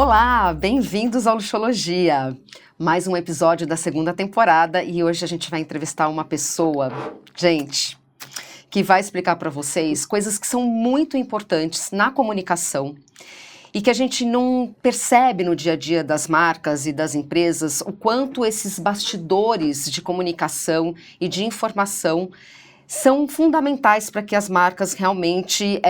Olá, bem-vindos ao Luxologia. Mais um episódio da segunda temporada e hoje a gente vai entrevistar uma pessoa, gente, que vai explicar para vocês coisas que são muito importantes na comunicação e que a gente não percebe no dia a dia das marcas e das empresas o quanto esses bastidores de comunicação e de informação são fundamentais para que as marcas realmente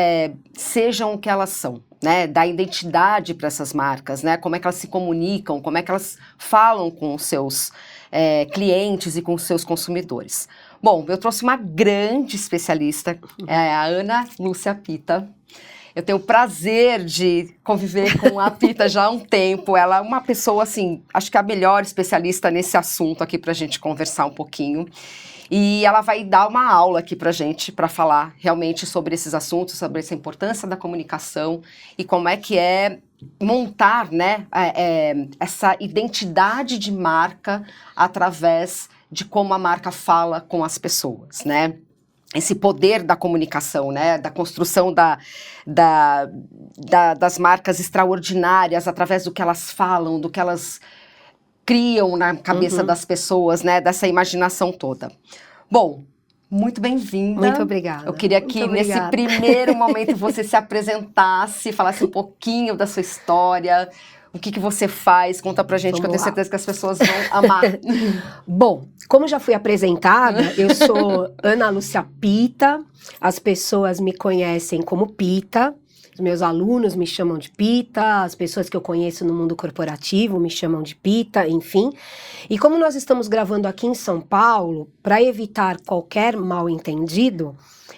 sejam o que elas são, né? Dar identidade para essas marcas, né? Como é que elas se comunicam, como é que elas falam com os seus clientes e com os seus consumidores. Bom, eu trouxe uma grande especialista, a Ana Lúcia Pita. Eu tenho o prazer de conviver com a Pita já há um tempo. Ela é uma pessoa, assim, acho que a melhor especialista nesse assunto aqui para a gente conversar um pouquinho. E ela vai dar uma aula aqui pra gente, para falar realmente sobre esses assuntos, sobre essa importância da comunicação e como é que é montar, né, essa identidade de marca através de como a marca fala com as pessoas, né? Esse poder da comunicação, né, da construção das marcas extraordinárias através do que elas falam, do que elas criam na cabeça das pessoas, né, dessa imaginação toda. Bom, muito bem-vinda. Muito obrigada. Eu queria que nesse primeiro momento você se apresentasse, falasse um pouquinho da sua história, o que você faz, conta pra gente, que eu tenho certeza que as pessoas vão amar. Bom, como já fui apresentada, eu sou Ana Lúcia Pita, as pessoas me conhecem como Pita. Os meus alunos me chamam de Pita, as pessoas que eu conheço no mundo corporativo me chamam de Pita, enfim. E como nós estamos gravando aqui em São Paulo, para evitar qualquer mal-entendido,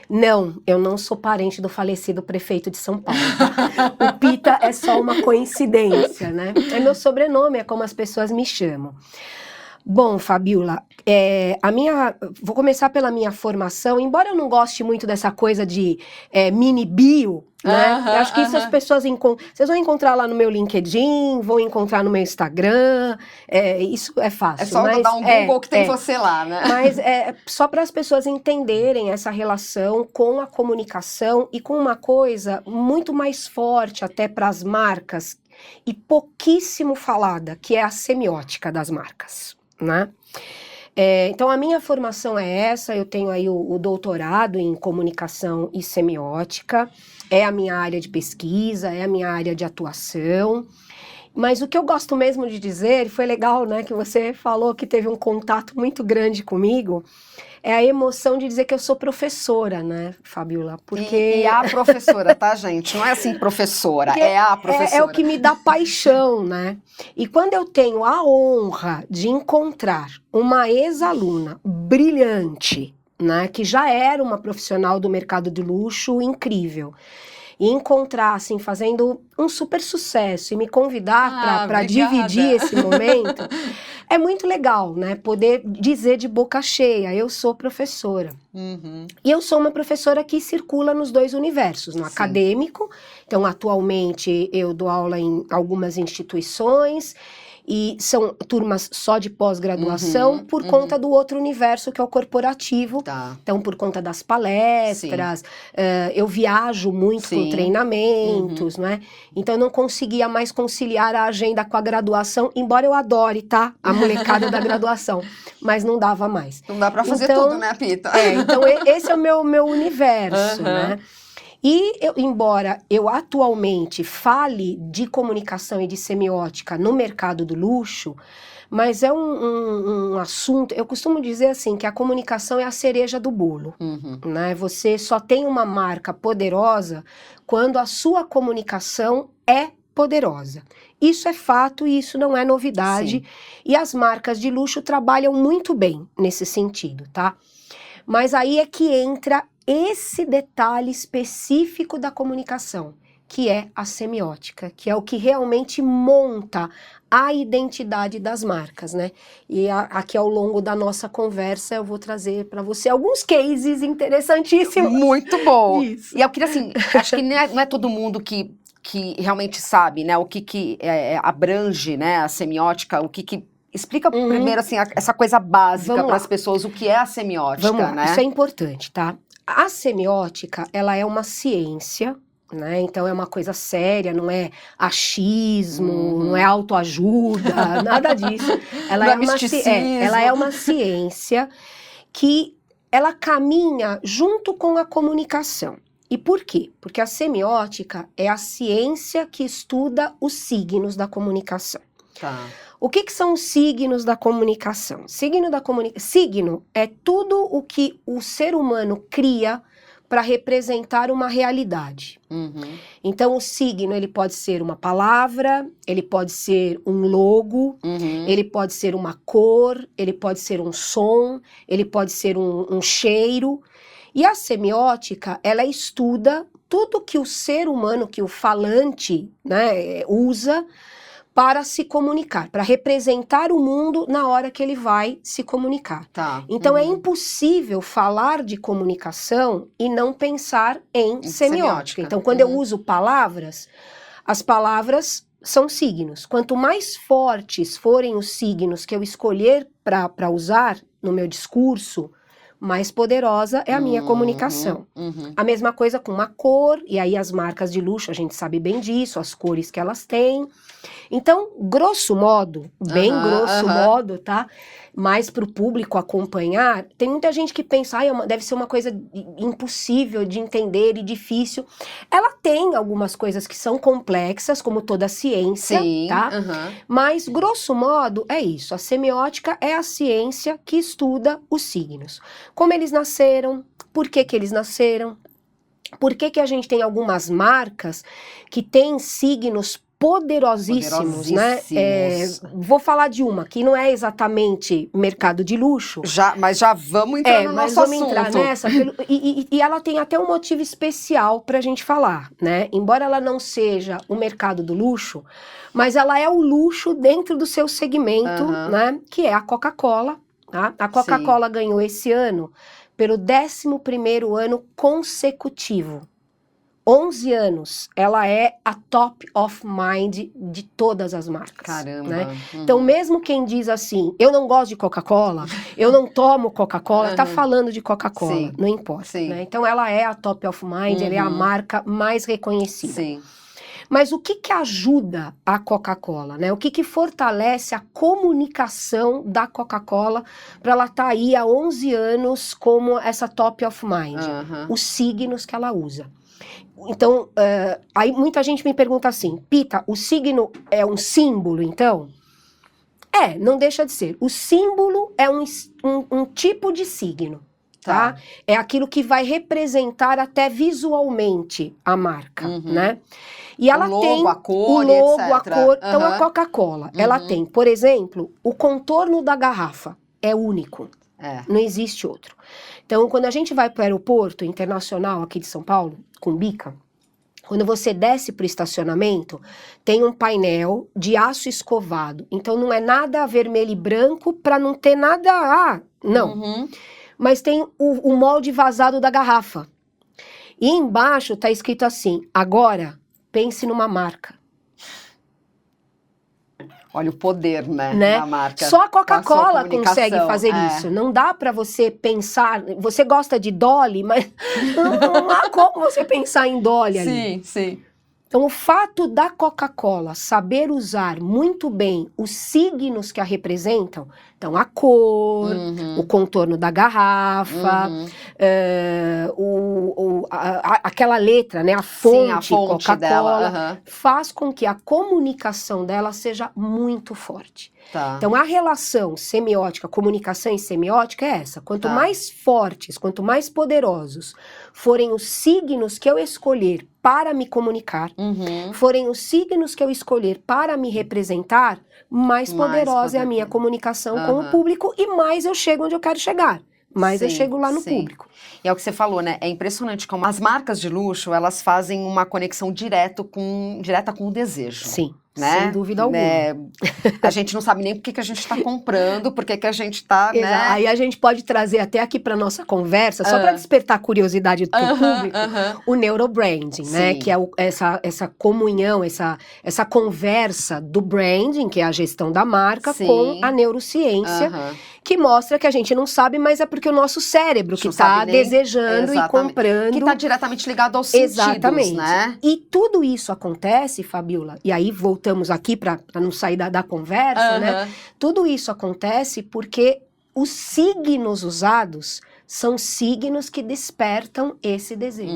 não, eu não sou parente do falecido prefeito de São Paulo. Tá? O Pita é só uma coincidência, né? É meu sobrenome, é como as pessoas me chamam. Bom, Fabiola, vou começar pela minha formação, embora eu não goste muito dessa coisa de mini bio, né? Eu acho que isso as pessoas vocês vão encontrar lá no meu LinkedIn, vão encontrar no meu Instagram, isso é fácil. É só dar um Google que tem você lá, né? Mas é só para as pessoas entenderem essa relação com a comunicação e com uma coisa muito mais forte até para as marcas e pouquíssimo falada, que é a semiótica das marcas. Né? Então a minha formação é essa, eu tenho aí o doutorado em comunicação e semiótica, é a minha área de pesquisa, é a minha área de atuação, mas o que eu gosto mesmo de dizer, foi legal, né, que você falou que teve um contato muito grande comigo, é a emoção de dizer que eu sou professora, né, Fabiola? Porque... E a professora, tá, gente? Não é assim professora, é a professora. É o que me dá paixão, né? E quando eu tenho a honra de encontrar uma ex-aluna brilhante, né, que já era uma profissional do mercado de luxo incrível, e encontrar, assim, fazendo um super sucesso e me convidar para dividir esse momento, é muito legal, né? Poder dizer de boca cheia, eu sou professora. Uhum. E eu sou uma professora que circula nos dois universos, no acadêmico, então atualmente eu dou aula em algumas instituições, e são turmas só de pós-graduação por conta do outro universo que é o corporativo. Tá. Então por conta das palestras, eu viajo muito com treinamentos, não é? Então eu não conseguia mais conciliar a agenda com a graduação, embora eu adore, tá? A molecada da graduação, mas não dava mais. Não dá pra fazer tudo, né, Pita? Então esse é o meu universo, né? E embora eu atualmente fale de comunicação e de semiótica no mercado do luxo, mas é um assunto, eu costumo dizer assim, que a comunicação é a cereja do bolo, né? Você só tem uma marca poderosa quando a sua comunicação é poderosa. Isso é fato e isso não é novidade. Sim. E as marcas de luxo trabalham muito bem nesse sentido, tá? Mas aí é que entra esse detalhe específico da comunicação, que é a semiótica, que é o que realmente monta a identidade das marcas, né? E aqui ao longo da nossa conversa eu vou trazer para você alguns cases interessantíssimos. Muito bom! Isso. E eu queria, assim, acho que não é todo mundo que realmente sabe, né, o que abrange, né, a semiótica, o que explica primeiro, assim, essa coisa básica para as pessoas, o que é a semiótica, Vamos lá, né? isso é importante, tá? A semiótica, ela é uma ciência, né? Então é uma coisa séria, não é achismo, não é autoajuda, nada disso. Ela Não é é uma misticismo. ela é uma ciência que ela caminha junto com a comunicação. E por quê? Porque a semiótica é a ciência que estuda os signos da comunicação. Tá. O que são os signos da comunicação? Signo é tudo o que o ser humano cria para representar uma realidade. Uhum. Então, o signo, ele pode ser uma palavra, ele pode ser um logo, ele pode ser uma cor, ele pode ser um som, ele pode ser um cheiro. E a semiótica, ela estuda tudo que o ser humano, que o falante, né, usa para se comunicar, para representar o mundo na hora que ele vai se comunicar. Tá. Então é impossível falar de comunicação e não pensar em semiótica. Então quando eu uso palavras, as palavras são signos. Quanto mais fortes forem os signos que eu escolher para usar no meu discurso, mais poderosa é a minha comunicação. A mesma coisa com uma cor, e aí as marcas de luxo, a gente sabe bem disso, as cores que elas têm. Então, grosso modo, bem grosso modo, tá? Mas para o público acompanhar, tem muita gente que pensa, deve ser uma coisa impossível de entender e difícil. Ela tem algumas coisas que são complexas, como toda ciência, tá? Mas, grosso modo, é isso. A semiótica é a ciência que estuda os signos. Como eles nasceram, por que eles nasceram, por que a gente tem algumas marcas que têm signos poderosíssimos, né? Vou falar de uma que não é exatamente mercado de luxo. Mas já vamos entrar no nosso assunto. Vamos entrar nessa. E ela tem até um motivo especial pra gente falar, né? Embora ela não seja o mercado do luxo, mas ela é o luxo dentro do seu segmento, né? Que é a Coca-Cola. Tá? A Coca-Cola ganhou esse ano pelo 11º ano consecutivo. 11 anos, ela é a top of mind de todas as marcas. Caramba. Né? Então, mesmo quem diz assim, eu não gosto de Coca-Cola, eu não tomo Coca-Cola, tá falando de Coca-Cola, não importa. Né? Então, ela é a top of mind, ela é a marca mais reconhecida. Sim. Mas o que ajuda a Coca-Cola, né? O que fortalece a comunicação da Coca-Cola para ela estar aí há 11 anos como essa top of mind? Os signos que ela usa. Então, aí muita gente me pergunta assim, Pita, o signo é um símbolo, então? Não deixa de ser. O símbolo é um tipo de signo, tá? É aquilo que vai representar até visualmente a marca, né? E ela tem a cor, o logo, etc. a cor. Então, a Coca-Cola, ela tem, por exemplo, o contorno da garrafa. É único. Não existe outro. Então, quando a gente vai para o aeroporto internacional aqui de São Paulo, Cumbica, quando você desce para o estacionamento, tem um painel de aço escovado. Então, não é nada vermelho e branco para não ter nada... não. Mas tem o molde vazado da garrafa. E embaixo está escrito assim, agora, pense numa marca. Olha o poder, né, da marca. Só a Coca-Cola consegue fazer isso. Não dá para você pensar... Você gosta de Dolly, mas não há como você pensar em Dolly ali. Sim. Então, o fato da Coca-Cola saber usar muito bem os signos que a representam, então a cor, o contorno da garrafa, aquela letra, né, a fonte Coca-Cola, faz com que a comunicação dela seja muito forte. Então, a relação semiótica, comunicação e semiótica é essa. Quanto mais fortes, quanto mais poderosos forem os signos que eu escolher para me comunicar, forem os signos que eu escolher para me representar, mais poderosa é a minha comunicação com o público e mais eu chego onde eu quero chegar. Mais eu chego lá no público. E é o que você falou, né? É impressionante como as marcas de luxo, elas fazem uma conexão direta com o desejo. Sim. Né? Sem dúvida alguma. A gente não sabe nem por que a gente está comprando, por que a gente está, né? Aí a gente pode trazer até aqui para nossa conversa, só para despertar a curiosidade do público, o neurobranding, né? Que é essa comunhão, essa conversa do branding, que é a gestão da marca, com a neurociência, que mostra que a gente não sabe, mas é porque o nosso cérebro que está desejando e comprando. Que está diretamente ligado aos sentidos, né? E tudo isso acontece, Fabiola, e aí voltamos aqui para não sair da conversa, né? Tudo isso acontece porque os signos usados são signos que despertam esse desejo.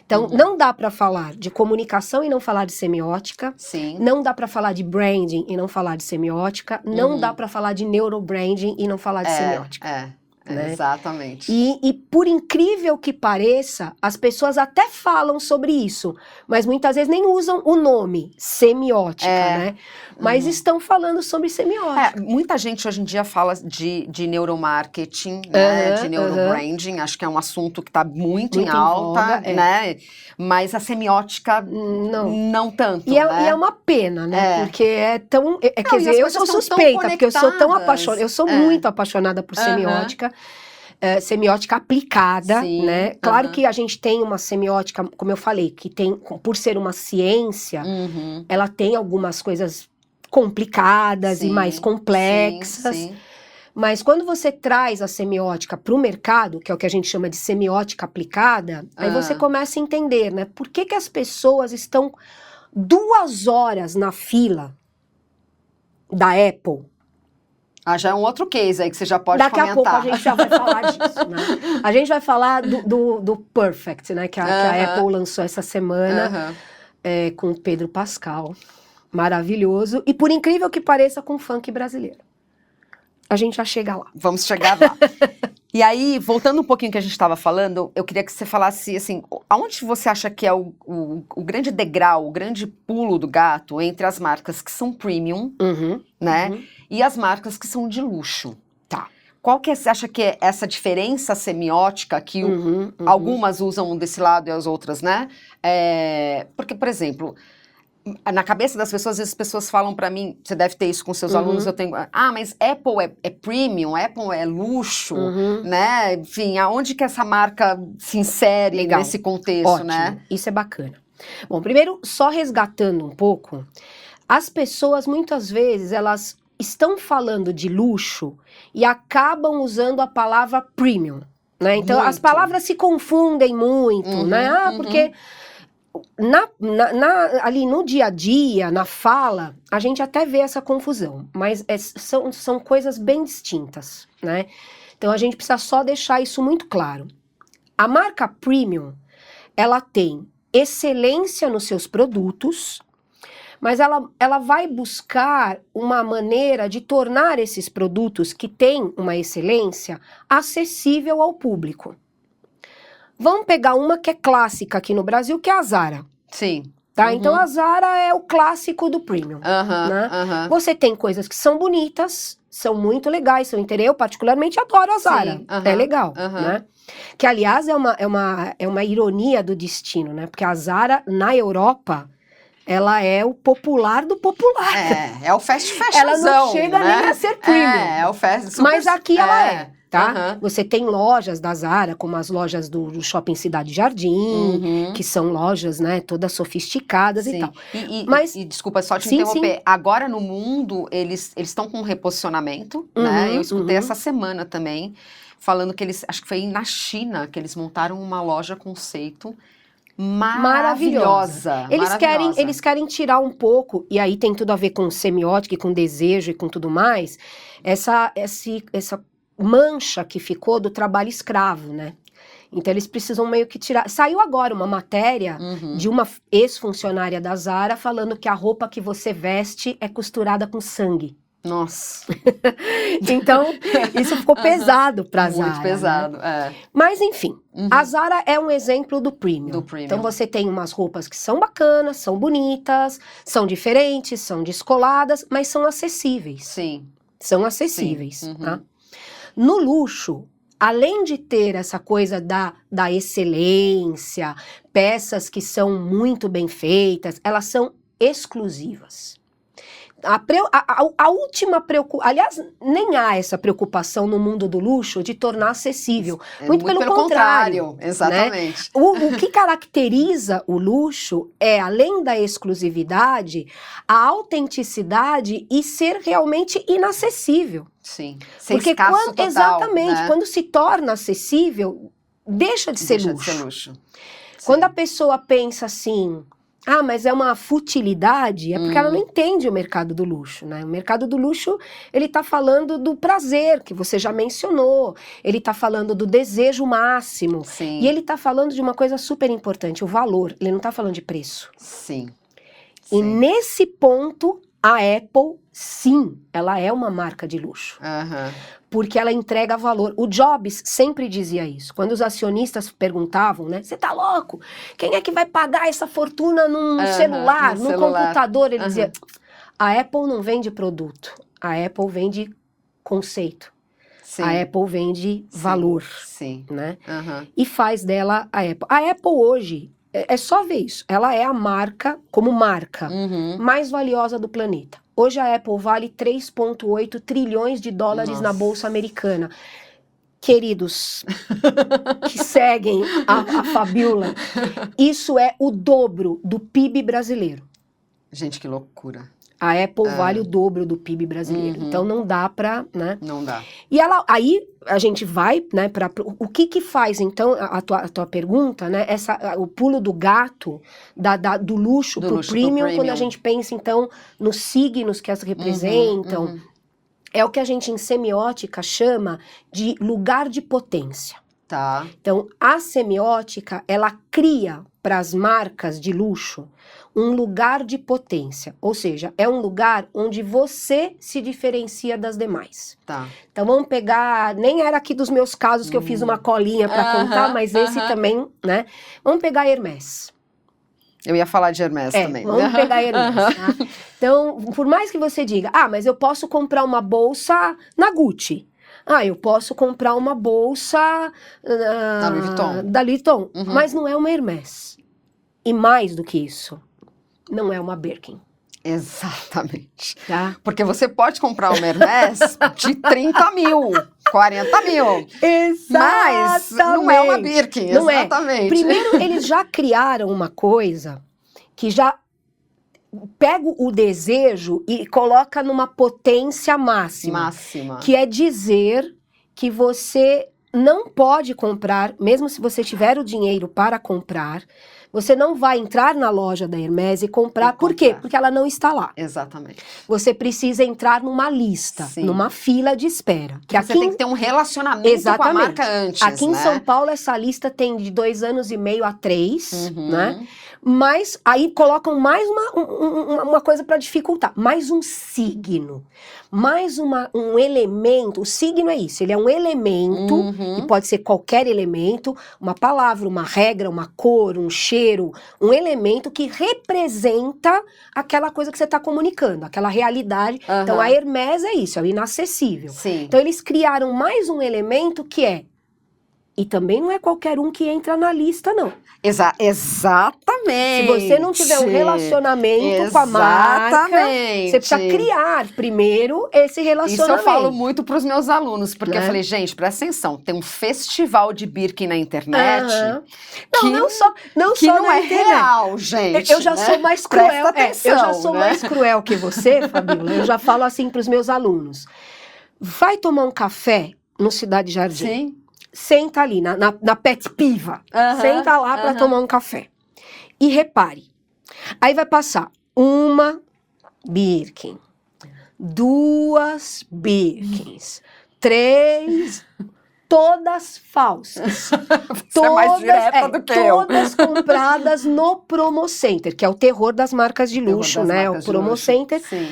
Então, não dá para falar de comunicação e não falar de semiótica. Sim. Não dá para falar de branding e não falar de semiótica. Não dá para falar de neurobranding e não falar de semiótica. Né? Exatamente. E por incrível que pareça, as pessoas até falam sobre isso, mas muitas vezes nem usam o nome semiótica, né? Mas estão falando sobre semiótica. Muita gente hoje em dia fala de neuromarketing, né? De neurobranding, acho que é um assunto que está muito em alta, né? Mas a semiótica não tanto, e é uma pena, né? Porque é tão... quer dizer, eu sou suspeita, porque eu sou tão apaixonada, eu sou muito apaixonada por semiótica. Semiótica aplicada, sim, né? Claro que a gente tem uma semiótica, como eu falei, que tem, por ser uma ciência, ela tem algumas coisas complicadas e mais complexas. Sim. Mas quando você traz a semiótica para o mercado, que é o que a gente chama de semiótica aplicada, aí você começa a entender, né? Por que as pessoas estão 2 horas na fila da Apple? Já é um outro case aí que você já pode comentar. Daqui a pouco a gente já vai falar disso, né? A gente vai falar do Perfect, né? Que a Apple lançou essa semana com o Pedro Pascal. Maravilhoso. E por incrível que pareça, com funk brasileiro. A gente já chega lá. Vamos chegar lá. E aí, voltando um pouquinho que a gente estava falando, eu queria que você falasse, assim, aonde você acha que é o grande degrau, o grande pulo do gato entre as marcas que são premium, né? E as marcas que são de luxo. Tá. Qual que você acha que é essa diferença semiótica que algumas usam desse lado e as outras, né? Porque, por exemplo, na cabeça das pessoas, às vezes as pessoas falam pra mim, você deve ter isso com seus alunos, eu tenho, mas Apple é premium, Apple é luxo, né? Enfim, aonde que essa marca se insere nesse contexto, ótimo, né? Isso é bacana. Bom, primeiro, só resgatando um pouco, as pessoas, muitas vezes, elas estão falando de luxo e acabam usando a palavra premium, né? Então, as palavras se confundem muito, né? Porque ali no dia a dia, na fala, a gente até vê essa confusão, mas são coisas bem distintas, né? Então, a gente precisa só deixar isso muito claro. A marca premium, ela tem excelência nos seus produtos, mas ela vai buscar uma maneira de tornar esses produtos que têm uma excelência acessível ao público. Vamos pegar uma que é clássica aqui no Brasil, que é a Zara. Sim. Tá? Então a Zara é o clássico do premium. Né? Você tem coisas que são bonitas, são muito legais, são interessantes. Eu particularmente adoro a Zara. Sim, é legal, né? Que aliás é uma ironia do destino, né? Porque a Zara na Europa, ela é o popular do popular. É o fast fashionzão. Ela não chega nem a ser premium. É o fast super. Mas aqui ela é. Tá? Você tem lojas da Zara, como as lojas do Shopping Cidade Jardim, que são lojas, né, todas sofisticadas e tal. Mas desculpa, só te interromper. Agora no mundo, eles estão com um reposicionamento, né? Eu escutei essa semana também, falando que acho que foi na China, que eles montaram uma loja conceito maravilhosa. Eles querem tirar um pouco, e aí tem tudo a ver com semiótica, e com desejo e com tudo mais, essa mancha que ficou do trabalho escravo, né? Então eles precisam meio que tirar. Saiu agora uma matéria de uma ex-funcionária da Zara falando que a roupa que você veste é costurada com sangue. Nossa! Então, isso ficou pesado pra Zara. Muito pesado, né? Mas, enfim, a Zara é um exemplo do premium. Então, você tem umas roupas que são bacanas, são bonitas, são diferentes, são descoladas, mas são acessíveis. Sim. São acessíveis, tá? No luxo, além de ter essa coisa da excelência, peças que são muito bem feitas, elas são exclusivas. A última preocupação, aliás, nem há essa preocupação no mundo do luxo de tornar acessível. Muito pelo contrário. Exatamente. Né? O que caracteriza o luxo é, além da exclusividade, a autenticidade e ser realmente inacessível. Sim. Ser Porque escasso total, exatamente, né? quando se torna acessível, deixa de ser Deixa luxo. de ser luxo. Quando Sim. a pessoa pensa assim, ah, mas é uma futilidade, é porque ela não entende o mercado do luxo, né? O mercado do luxo, ele tá falando do prazer, que você já mencionou, ele tá falando do desejo máximo, Sim. e ele tá falando de uma coisa super importante, o valor, ele não tá falando de preço. Sim. E Sim. nesse ponto, a Apple, sim, ela é uma marca de luxo. Aham. Porque ela entrega valor. O Jobs sempre dizia isso. Quando os acionistas perguntavam, né? Você tá louco? Quem é que vai pagar essa fortuna num celular, num computador? Ele dizia, a Apple não vende produto. A Apple vende conceito. Sim. A Apple vende valor. Sim. Né? Aham. E faz dela a Apple. A Apple hoje, é só ver isso. Ela é a marca, como marca, mais valiosa do planeta. Hoje a Apple vale 3,8 trilhões de dólares na Bolsa Americana. Queridos que seguem a Fabiola, isso é o dobro do PIB brasileiro. Gente, que loucura. A Apple vale o dobro do PIB brasileiro. Então não dá pra, né? Não dá. E aí a gente vai, né, o que faz, então, a tua pergunta, né, o pulo do gato, do luxo pro premium, quando a gente pensa, então, nos signos que as representam, é o que a gente em semiótica chama de lugar de potência. Tá. Então, a semiótica, ela cria para as marcas de luxo um lugar de potência, ou seja, é um lugar onde você se diferencia das demais. Tá. Então vamos pegar, nem era aqui dos meus casos que eu fiz uma colinha para contar, mas esse também, né? Vamos pegar Hermès. Eu ia falar de Hermès também. Vamos pegar Hermès, tá? Então, por mais que você diga, mas eu posso comprar uma bolsa na Gucci. Eu posso comprar uma bolsa da Louis Vuitton. Da Louis Vuitton, mas não é uma Hermès. E mais do que isso, não é uma Birkin. Exatamente. Tá? Porque você pode comprar uma Hermès de 30 mil, 40 mil. Exatamente. Mas não é uma Birkin, não exatamente. É. Primeiro, eles já criaram uma coisa que já pega o desejo e coloca numa potência máxima. Que é dizer que você não pode comprar, mesmo se você tiver o dinheiro para comprar, você não vai entrar na loja da Hermès e comprar. Por quê? Porque ela não está lá. Exatamente. Você precisa entrar numa lista, numa fila de espera. Que você tem que ter um relacionamento com a marca antes, Aqui em São Paulo, essa lista tem de 2 anos e meio a 3, né? Mas aí colocam mais uma coisa para dificultar. Mais um signo. Mais um elemento. O signo é isso, ele é um elemento, e pode ser qualquer elemento, uma palavra, uma regra, uma cor, um cheiro, um elemento que representa aquela coisa que você está comunicando, aquela realidade. Então a Hermès é isso, é o inacessível. Sim. Então eles criaram mais um elemento que é, e também não é qualquer um que entra na lista, não. Exatamente. Se você não tiver um relacionamento com a marca, você precisa criar primeiro esse relacionamento. Isso eu falo muito para os meus alunos, porque eu falei, gente, presta atenção, tem um festival de Birkin na internet que não só não é real, gente. Eu já sou mais cruel. Presta atenção, eu já sou mais cruel que você, Fabiola. Eu já falo assim para os meus alunos. Vai tomar um café no Cidade Jardim. Sim. Senta ali, na Pet Piva. Senta lá para tomar um café. E repare. Aí vai passar uma Birkin, 2 Birkins, 3, todas falsas. Você é mais direta do que eu. Todas compradas no Promo Center, que é o terror das marcas de luxo, né? O Promo Center. Sim.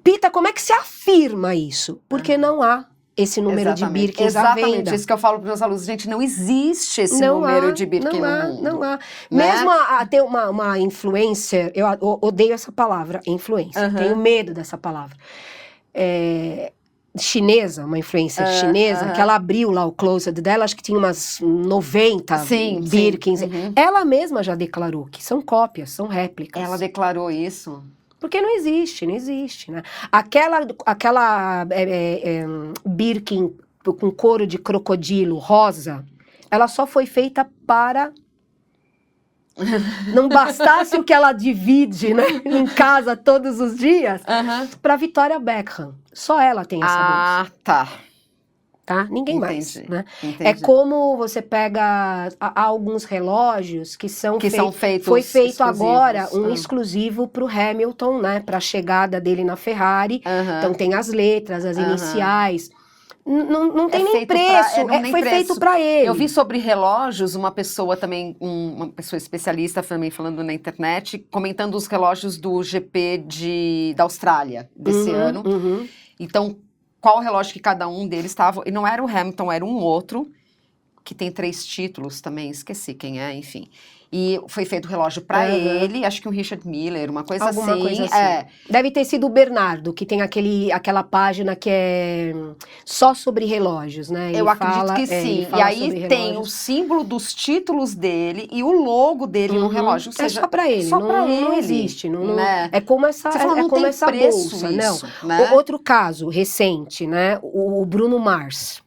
Pita, como é que se afirma isso? Porque não há esse número de Birkins à venda. Exatamente, isso que eu falo para os meus alunos. Gente, não existe esse número de Birkin no mundo. Não há. Né? Mesmo ter uma influencer, eu odeio essa palavra, influencer. Tenho medo dessa palavra. Chinesa, uma influencer chinesa, que ela abriu lá o closet dela, acho que tinha umas 90 Birkins. Ela mesma já declarou que são cópias, são réplicas. Ela declarou isso? Porque não existe, né? Aquela Birkin com couro de crocodilo rosa, ela só foi feita para... Não bastasse o que ela divide, né, em casa todos os dias, para Victoria Beckham. Só ela tem essa bolsa. Tá. Tá? Ninguém Entendi, mais, né? entendi. É como você pega há alguns relógios que são feitos foi feito exclusivos. Agora um exclusivo para o Hamilton, né? Para a chegada dele na Ferrari. Então tem as letras, as iniciais. Não tem nem preço, foi feito para ele. Eu vi sobre relógios, uma pessoa também, uma pessoa especialista também falando na internet, comentando os relógios do GP da Austrália desse ano. Então, qual relógio que cada um deles estava, e não era o Hamilton, era um outro, que tem 3 títulos também, esqueci quem é, enfim. E foi feito o relógio para ele, acho que um Richard Miller, uma coisa Alguma assim. Coisa assim. Deve ter sido o Bernardo, que tem aquela página que é só sobre relógios, né? Eu acredito que sim. E aí tem o símbolo dos títulos dele e o logo dele no relógio. Ou seja, só para ele. Só para ele. Não existe. Né? É como essa, como essa bolsa. Isso, não. Né? Outro caso recente, né? O Bruno Mars.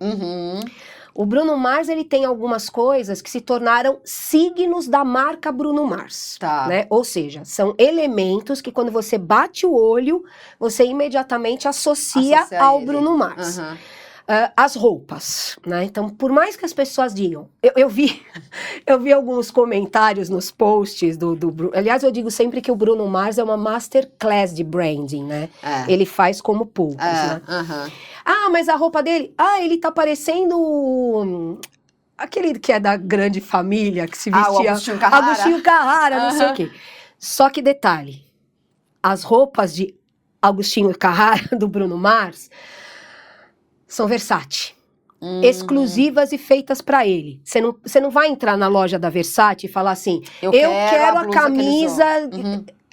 O Bruno Mars, ele tem algumas coisas que se tornaram signos da marca Bruno Mars, né? Ou seja, são elementos que quando você bate o olho, você imediatamente associa ao Bruno Mars. As roupas, né? Então, por mais que as pessoas digam... Eu vi alguns comentários nos posts do Bruno... Aliás, eu digo sempre que o Bruno Mars é uma masterclass de branding, né? Ele faz como poucos, né? Ah, mas a roupa dele... Ah, ele tá parecendo... Aquele que é da grande família, que se vestia... o Agostinho Carrara. Agostinho Carrara, não sei o quê. Só que detalhe, as roupas de Agostinho Carrara, do Bruno Mars... são Versace, exclusivas e feitas para ele. Você não vai entrar na loja da Versace e falar assim, eu quero a camisa...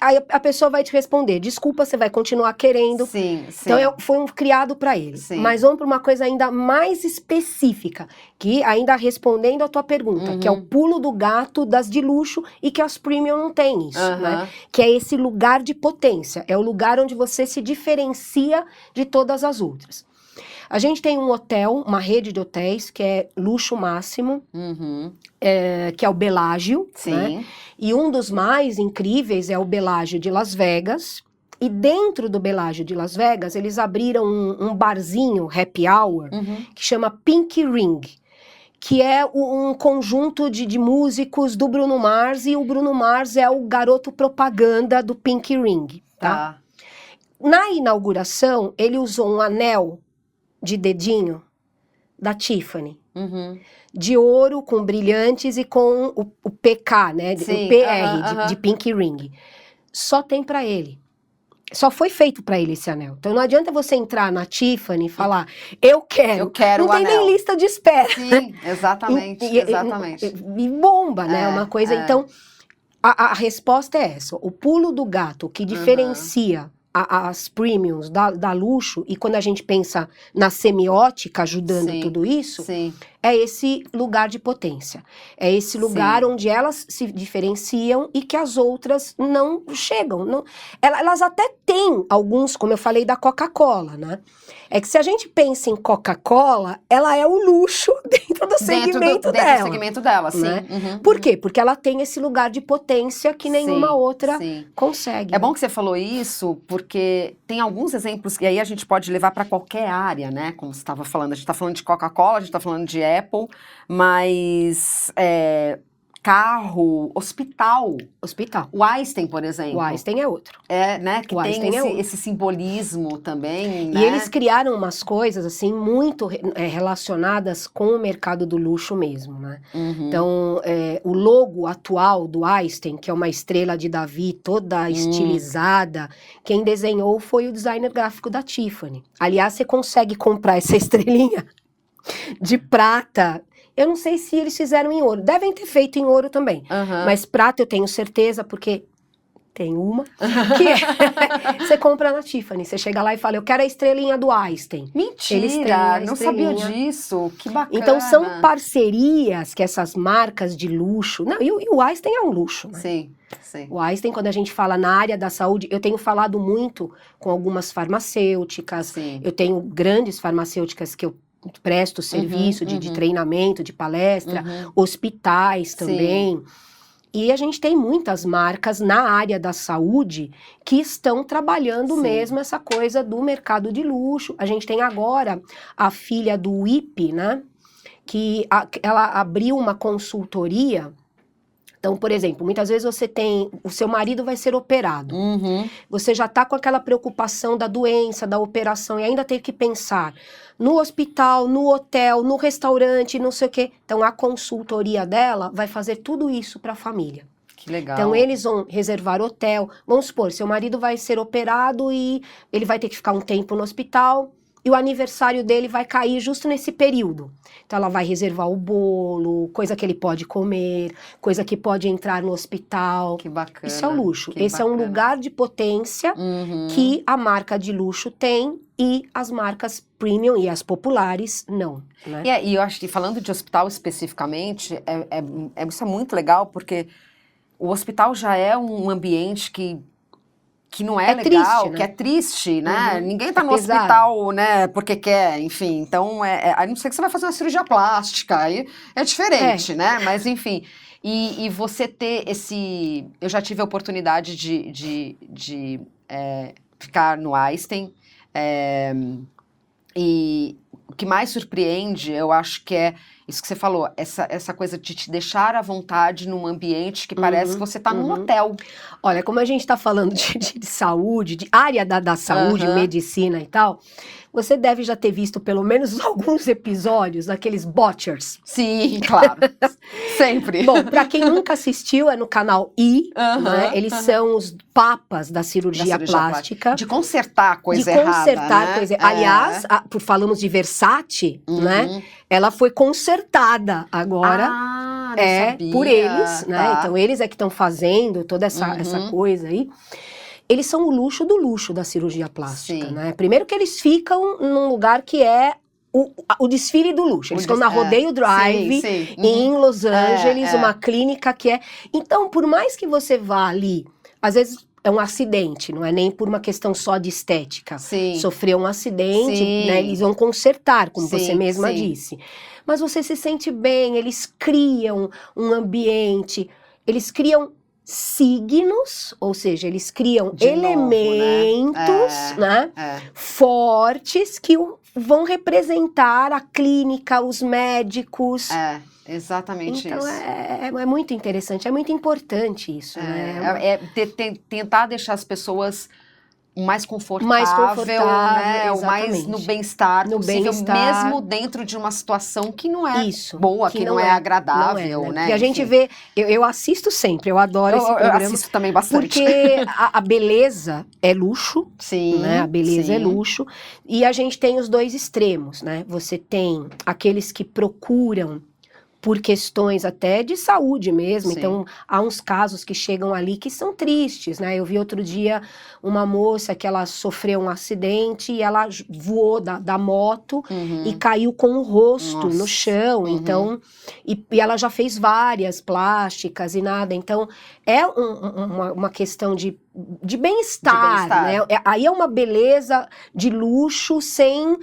Aí a pessoa vai te responder, desculpa, você vai continuar querendo. Sim. Então foi um criado para ele. Mas vamos para uma coisa ainda mais específica, que ainda respondendo a tua pergunta, que é o pulo do gato das de luxo e que as premium não têm isso, né? Que é esse lugar de potência, é o lugar onde você se diferencia de todas as outras. A gente tem um hotel, uma rede de hotéis, que é luxo máximo, que é o Bellagio, né? E um dos mais incríveis é o Bellagio de Las Vegas. E dentro do Bellagio de Las Vegas, eles abriram um barzinho, happy hour, que chama Pink Ring, que é um conjunto de músicos do Bruno Mars, e o Bruno Mars é o garoto propaganda do Pink Ring, tá? Na inauguração, ele usou um anel de dedinho da Tiffany, de ouro com brilhantes e com o PK, né, o PR de Pink Ring. Só tem pra ele. Só foi feito pra ele esse anel. Então não adianta você entrar na Tiffany e falar, eu quero não tem nem lista de espera. Sim, exatamente, exatamente. E bomba, né, uma coisa. Então a resposta é essa, o pulo do gato que diferencia as premiums da luxo, e quando a gente pensa na semiótica ajudando tudo isso, é esse lugar de potência. É esse lugar onde elas se diferenciam e que as outras não chegam. Elas até têm alguns, como eu falei da Coca-Cola, né? É que se a gente pensa em Coca-Cola, ela é o luxo dentro do segmento dela. Dentro do segmento dela, sim. Né? Por quê? Porque ela tem esse lugar de potência que nenhuma outra consegue. É bom que você falou isso, porque tem alguns exemplos que aí a gente pode levar para qualquer área, né? Como você estava falando, a gente está falando de Coca-Cola, a gente está falando de Apple, mas carro, hospital. O Einstein, por exemplo. O Einstein é outro. Né? Que tem esse simbolismo também, né? E eles criaram umas coisas, assim, muito relacionadas com o mercado do luxo mesmo, né? Então, o logo atual do Einstein, que é uma estrela de Davi toda estilizada, quem desenhou foi o designer gráfico da Tiffany. Aliás, você consegue comprar essa estrelinha de prata. Eu não sei se eles fizeram em ouro. Devem ter feito em ouro também. Mas prata eu tenho certeza, porque tem uma. Que você compra na Tiffany. Você chega lá e fala, eu quero a estrelinha do Einstein. Mentira! Não sabia disso. Que bacana. Então são parcerias que essas marcas de luxo... Não, e o Einstein é um luxo, né? Sim. Sim. O Einstein, quando a gente fala na área da saúde, eu tenho falado muito com algumas farmacêuticas, Sim. eu tenho grandes farmacêuticas que eu presto serviço de treinamento, de palestra, hospitais também. E a gente tem muitas marcas na área da saúde que estão trabalhando mesmo essa coisa do mercado de luxo. A gente tem agora a filha do IP, né? Que ela abriu uma consultoria. Então, por exemplo, muitas vezes você tem, o seu marido vai ser operado. Você já está com aquela preocupação da doença, da operação, e ainda tem que pensar no hospital, no hotel, no restaurante, não sei o quê. Então, a consultoria dela vai fazer tudo isso para a família. Que legal. Então, eles vão reservar hotel. Vamos supor, seu marido vai ser operado e ele vai ter que ficar um tempo no hospital. E o aniversário dele vai cair justo nesse período. Então, ela vai reservar o bolo, coisa que ele pode comer, coisa que pode entrar no hospital. Que bacana. Isso é o luxo. Esse bacana. é um lugar de potência que a marca de luxo tem e as marcas premium e as populares não. Né? E eu acho que, falando de hospital especificamente, isso é muito legal, porque o hospital já é um ambiente que não é legal, triste, né? que é triste, né? Ninguém tá no pesado. hospital, né, porque quer, enfim. Então, a não ser que você vai fazer uma cirurgia plástica, aí é diferente, né? Mas, enfim. E você ter esse... Eu já tive a oportunidade de ficar no Einstein, e o que mais surpreende, eu acho que é isso que você falou, essa coisa de te deixar à vontade num ambiente que parece que você está num hotel. Olha, como a gente está falando de saúde, de área da saúde, medicina e tal, você deve já ter visto pelo menos alguns episódios daqueles Botchers. Sim, claro. Sempre. Bom, para quem nunca assistiu, é no canal I, né? Eles são os papas da cirurgia plástica. De consertar coisa errada, De consertar né? coisa. Aliás, por falamos de Versace, né? Ela foi consertada agora. Ah, não sabia. Por eles, né? Tá. Então, eles é que estão fazendo toda essa coisa aí. Eles são o luxo do luxo da cirurgia plástica, né? Primeiro que eles ficam num lugar que é o desfile do luxo. Eles estão na Rodeo Drive, em Los Angeles, uma clínica que é... Então, por mais que você vá ali, às vezes é um acidente, não é nem por uma questão só de estética. Sofreu um acidente, né? Eles vão consertar, como você mesma disse. Mas você se sente bem, eles criam um ambiente, eles criam signos, ou seja, eles criam de elementos, novo, né? Fortes que vão representar a clínica, os médicos. Exatamente então, isso. É muito interessante, é muito importante isso, né? Tentar deixar as pessoas mais confortável, né? O mais no bem-estar possível, mesmo dentro de uma situação que não é boa, que não é agradável, né? Porque a gente vê, eu assisto sempre, eu adoro esse programa. Eu assisto também bastante. Porque a beleza é luxo, né? A beleza é luxo, e a gente tem os dois extremos, né? Você tem aqueles que procuram por questões até de saúde mesmo, então há uns casos que chegam ali que são tristes, né? Eu vi outro dia uma moça que ela sofreu um acidente e ela voou da moto e caiu com o rosto no chão, então, e ela já fez várias plásticas e nada, então é uma questão de bem-estar, né? Aí é uma beleza de luxo sem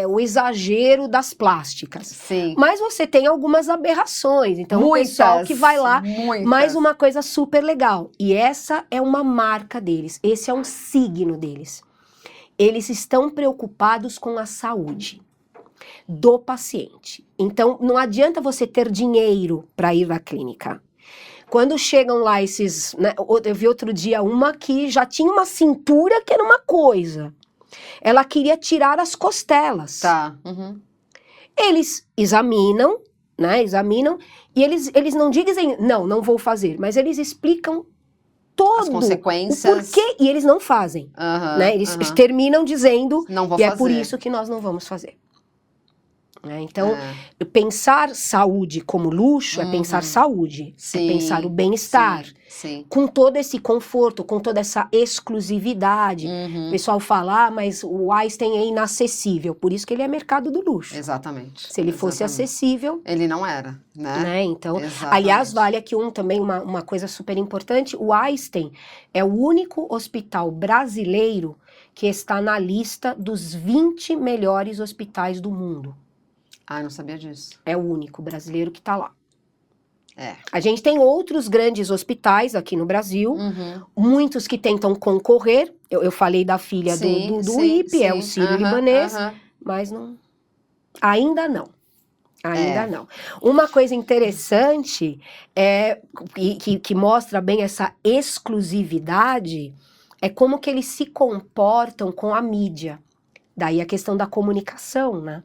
o exagero das plásticas. Mas você tem algumas aberrações, então o pessoal que vai lá, mais uma coisa super legal, e essa é uma marca deles, esse é um signo deles. Eles estão preocupados com a saúde do paciente. Então não adianta você ter dinheiro para ir à clínica. Quando chegam lá esses... Né, eu vi outro dia uma que já tinha uma cintura que era uma coisa. Ela queria tirar as costelas. Eles examinam, né? Examinam, e eles não dizem, não vou fazer, mas eles explicam todo as consequências. O porquê, e eles não fazem. Né? Eles terminam dizendo, não vou e fazer. É por isso que nós não vamos fazer. né? Então, pensar saúde como luxo é pensar saúde, Sim, é pensar o bem-estar. Sim. Com todo esse conforto, com toda essa exclusividade. O pessoal fala, mas o Einstein é inacessível, por isso que ele é mercado do luxo. Exatamente. Se ele fosse acessível... Ele não era, né? Então, Exatamente. aliás, vale aqui também uma coisa super importante, o Einstein é o único hospital brasileiro que está na lista dos 20 melhores hospitais do mundo. Ah, eu não sabia disso. É o único brasileiro que está lá. É. A gente tem outros grandes hospitais aqui no Brasil, muitos que tentam concorrer. Eu falei da filha do IPE, é o Sírio-Libanês, mas não, ainda não. Ainda não. Uma coisa interessante que mostra bem essa exclusividade é como que eles se comportam com a mídia. Daí a questão da comunicação, né?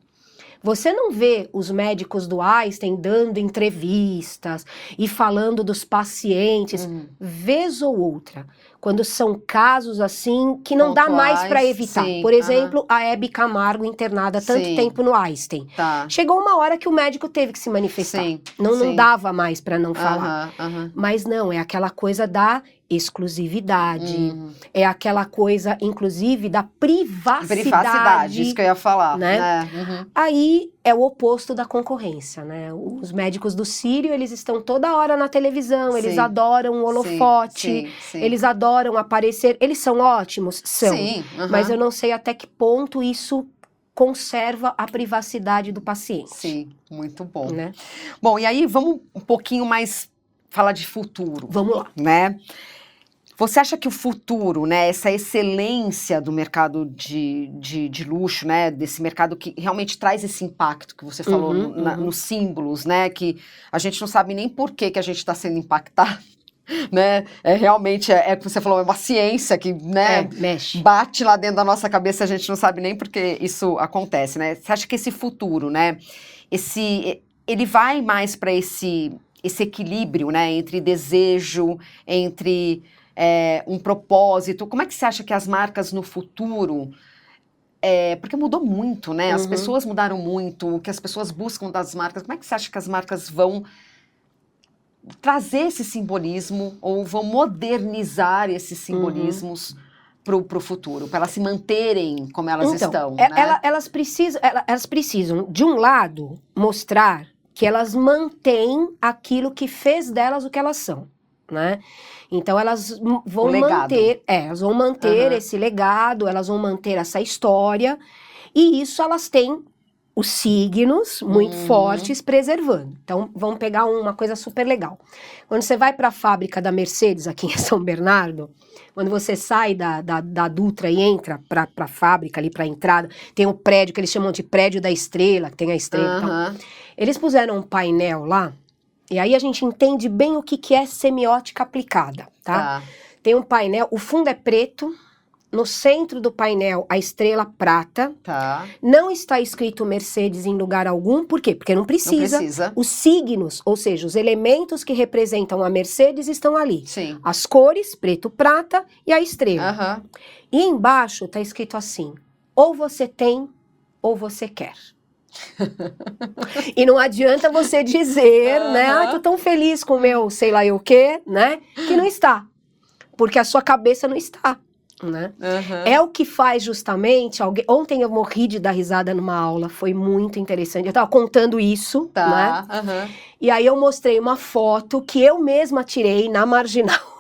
Você não vê os médicos do Einstein dando entrevistas e falando dos pacientes, vez ou outra, quando são casos assim que não dá mais para evitar. Por exemplo, a Hebe Camargo internada tanto tempo no Einstein. Chegou uma hora que o médico teve que se manifestar. Não dava mais para não falar. Mas não, é aquela coisa da exclusividade, é aquela coisa, inclusive, da privacidade. Isso que eu ia falar. Né? Aí é o oposto da concorrência, né? Os médicos do Sírio, eles estão toda hora na televisão, eles adoram o holofote, eles adoram aparecer, eles são ótimos? São, mas eu não sei até que ponto isso conserva a privacidade do paciente. Sim, muito bom. Né? Bom, e aí vamos um pouquinho mais falar de futuro. Vamos lá. Né? Você acha que o futuro, né, essa excelência do mercado de luxo, né, desse mercado que realmente traz esse impacto que você falou nos símbolos, né, que a gente não sabe nem por que a gente está sendo impactado, né, realmente o que você falou, é uma ciência que, né, mexe. Bate lá dentro da nossa cabeça, a gente não sabe nem por que isso acontece, né? Você acha que esse futuro, né, ele vai mais para esse equilíbrio, né, entre desejo, entre um propósito? Como é que você acha que as marcas no futuro... porque mudou muito, né? As pessoas mudaram muito, o que as pessoas buscam das marcas. Como é que você acha que as marcas vão trazer esse simbolismo ou vão modernizar esses simbolismos pro futuro, para elas se manterem como elas estão? Né? Elas precisam, de um lado, mostrar que elas mantêm aquilo que fez delas o que elas são, né? Então elas vão manter, esse legado, elas vão manter essa história, e isso elas têm os signos muito fortes preservando. Então vamos pegar uma coisa super legal. Quando você vai para a fábrica da Mercedes aqui em São Bernardo, quando você sai da Dutra e entra para a fábrica ali, para a entrada, tem um prédio que eles chamam de prédio da estrela, que tem a estrela. Então, eles puseram um painel lá. E aí a gente entende bem o que é semiótica aplicada, tá? Tem um painel, o fundo é preto, no centro do painel a estrela prata. Não está escrito Mercedes em lugar algum, por quê? Porque não precisa. Os signos, ou seja, os elementos que representam a Mercedes estão ali. As cores, preto, prata e a estrela. E embaixo está escrito assim, ou você tem, ou você quer. E não adianta você dizer, né? Tô tão feliz com o meu sei lá o quê, né? Que não está. Porque a sua cabeça não está, né? É o que faz justamente... Ontem eu morri de dar risada numa aula, foi muito interessante. Eu tava contando isso, né? E aí eu mostrei uma foto que eu mesma tirei na Marginal.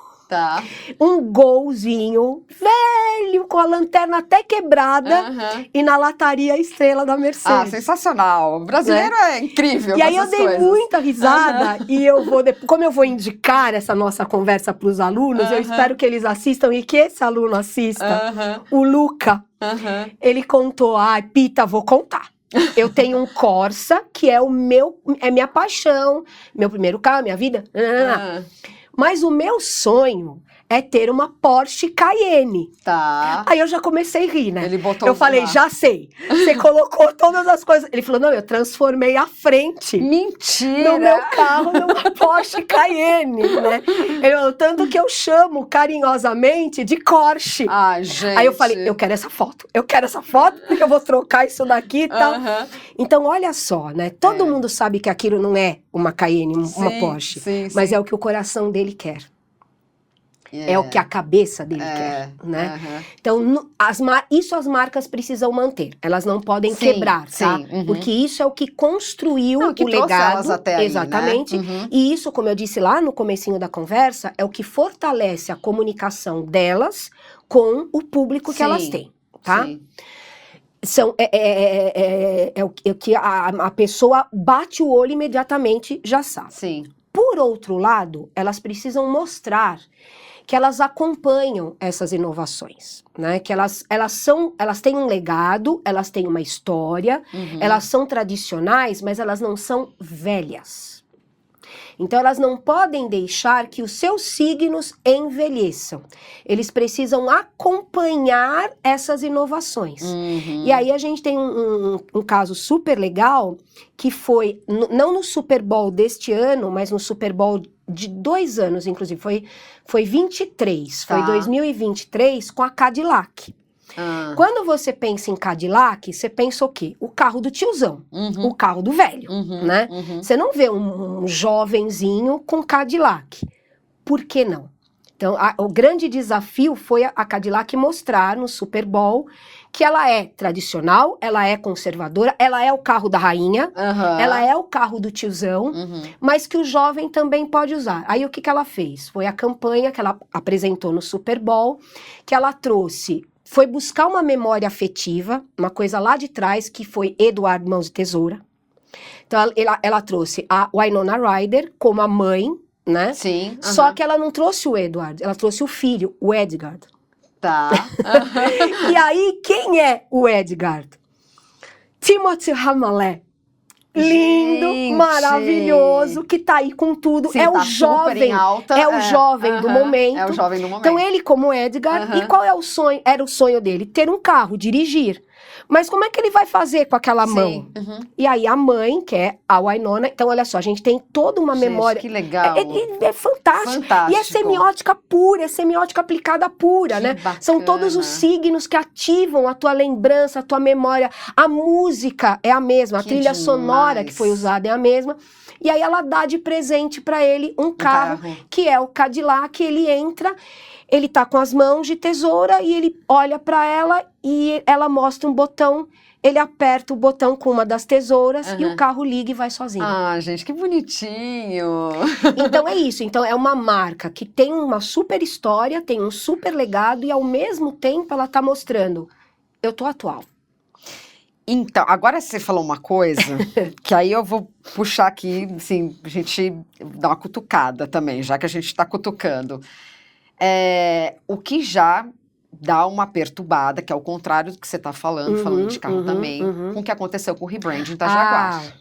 Um golzinho velho, com a lanterna até quebrada, e na lataria a estrela da Mercedes. Sensacional. O brasileiro é incrível. E aí eu dei muita risada, e eu vou, como eu vou indicar essa nossa conversa para os alunos, eu espero que eles assistam e que esse aluno assista. O Luca, ele contou, Pita, vou contar. Eu tenho um Corsa, que é minha paixão, meu primeiro carro, minha vida. Mas o meu sonho é ter uma Porsche Cayenne. Tá. Aí eu já comecei a rir, né? Ele botou Eu falei, lá. já sei. Você colocou todas as coisas. Ele falou, não, eu transformei a frente Mentira! do meu carro numa Porsche Cayenne, né? Tanto que eu chamo carinhosamente de Porsche. Ah, gente. Aí eu falei, eu quero essa foto, porque eu vou trocar isso daqui e tal. Então, olha só, né? Todo mundo sabe que aquilo não é uma Cayenne, uma Porsche. Mas é o que o coração dele quer. É o que a cabeça dele quer, né? Então, isso as marcas precisam manter. Elas não podem quebrar, tá? Porque isso é o que construiu o legado. Elas até aí, exatamente. né? E isso, como eu disse lá no comecinho da conversa, é o que fortalece a comunicação delas com o público que elas têm, tá? É o que a pessoa bate o olho imediatamente já sabe. Sim. Por outro lado, elas precisam mostrar que elas acompanham essas inovações, né? Que elas têm um legado, elas têm uma história, elas são tradicionais, mas elas não são velhas. Então, elas não podem deixar que os seus signos envelheçam. Eles precisam acompanhar essas inovações. E aí, a gente tem um caso super legal, que foi, não no Super Bowl deste ano, mas no Super Bowl de 2 anos, inclusive. Foi 23, foi 2023, com a Cadillac. Quando você pensa em Cadillac, você pensa o quê? O carro do tiozão, o carro do velho, né? Você não vê um jovenzinho com Cadillac. Por que não? Então, o grande desafio foi a Cadillac mostrar no Super Bowl que ela é tradicional, ela é conservadora, ela é o carro da rainha, ela é o carro do tiozão, mas que o jovem também pode usar. Aí o que ela fez? Foi a campanha que ela apresentou no Super Bowl, que ela trouxe... Foi buscar uma memória afetiva, uma coisa lá de trás, que foi Eduardo Mãos de Tesoura. Então, ela trouxe a Winona Ryder como a mãe, né? Sim. Só que ela não trouxe o Edward, ela trouxe o filho, o Edgar. Tá. E aí, quem é o Edgar? Timothée Chalamet. Lindo, Gente. Maravilhoso, que tá aí com tudo. Sim, é tá o jovem, alta, é o jovem do momento. É o jovem do momento. Então ele como Edgar, e qual é o sonho? Era o sonho dele? Ter um carro, dirigir. Mas como é que ele vai fazer com aquela mão? E aí a mãe, que é a Winona, então olha só, a gente tem toda uma memória. Que legal. É fantástico. E é semiótica pura, é semiótica aplicada pura, que né? Bacana. São todos os signos que ativam a tua lembrança, a tua memória. A música é a mesma, a trilha sonora que foi usada é a mesma. E aí ela dá de presente para ele um carro, que é o Cadillac, ele entra... Ele tá com as mãos de tesoura e ele olha para ela e ela mostra um botão. Ele aperta o botão com uma das tesouras e o carro liga e vai sozinho. Ah, gente, que bonitinho! Então é isso. Então é uma marca que tem uma super história, tem um super legado e ao mesmo tempo ela tá mostrando, eu tô atual. Então, agora você falou uma coisa que aí eu vou puxar aqui, assim, a gente dá uma cutucada também, já que a gente tá cutucando. O que já dá uma perturbada, que é o contrário do que você está falando de carro também, com o que aconteceu com o rebranding da Jaguar.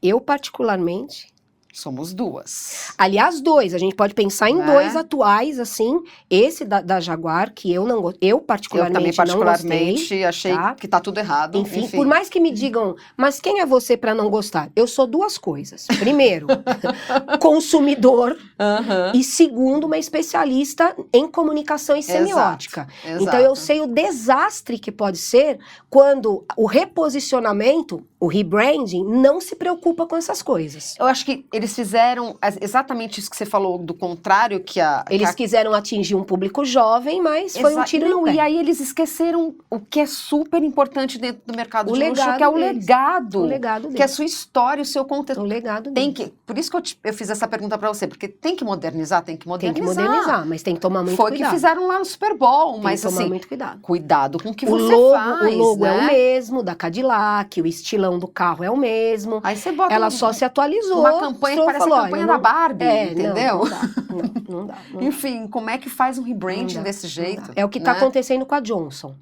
Eu, particularmente... Somos duas. Aliás, dois. A gente pode pensar em dois atuais, assim. Esse da Jaguar, que eu não gostei. Eu particularmente não gostei. Achei que tá tudo errado. Enfim, por mais que me digam, mas quem é você para não gostar? Eu sou duas coisas. Primeiro, consumidor. E segundo, uma especialista em comunicação e semiótica. Exato. Então, eu sei o desastre que pode ser quando o reposicionamento, o rebranding, não se preocupa com essas coisas. Eu acho que eles fizeram exatamente isso que você falou, do contrário que a... Eles quiseram atingir um público jovem, mas foi um tiro no pé. E aí eles esqueceram o que é super importante dentro do mercado de luxo, que é o legado. O legado deles. Que é a sua história, o seu contexto. O legado deles. Por isso que eu fiz essa pergunta pra você, porque tem que modernizar, Tem que modernizar, mas tem que tomar muito cuidado. Foi o que fizeram lá no Super Bowl, mas tem que tomar assim... muito cuidado. Cuidado com o que você faz, O logo né? é o mesmo, da Cadillac, o estilão do carro é o mesmo. Aí você bota ela só se atualizou. Uma campanha que parece a campanha da Barbie, entendeu? Não dá. Enfim, como é que faz um rebranding desse jeito? É o que tá acontecendo com a Johnson.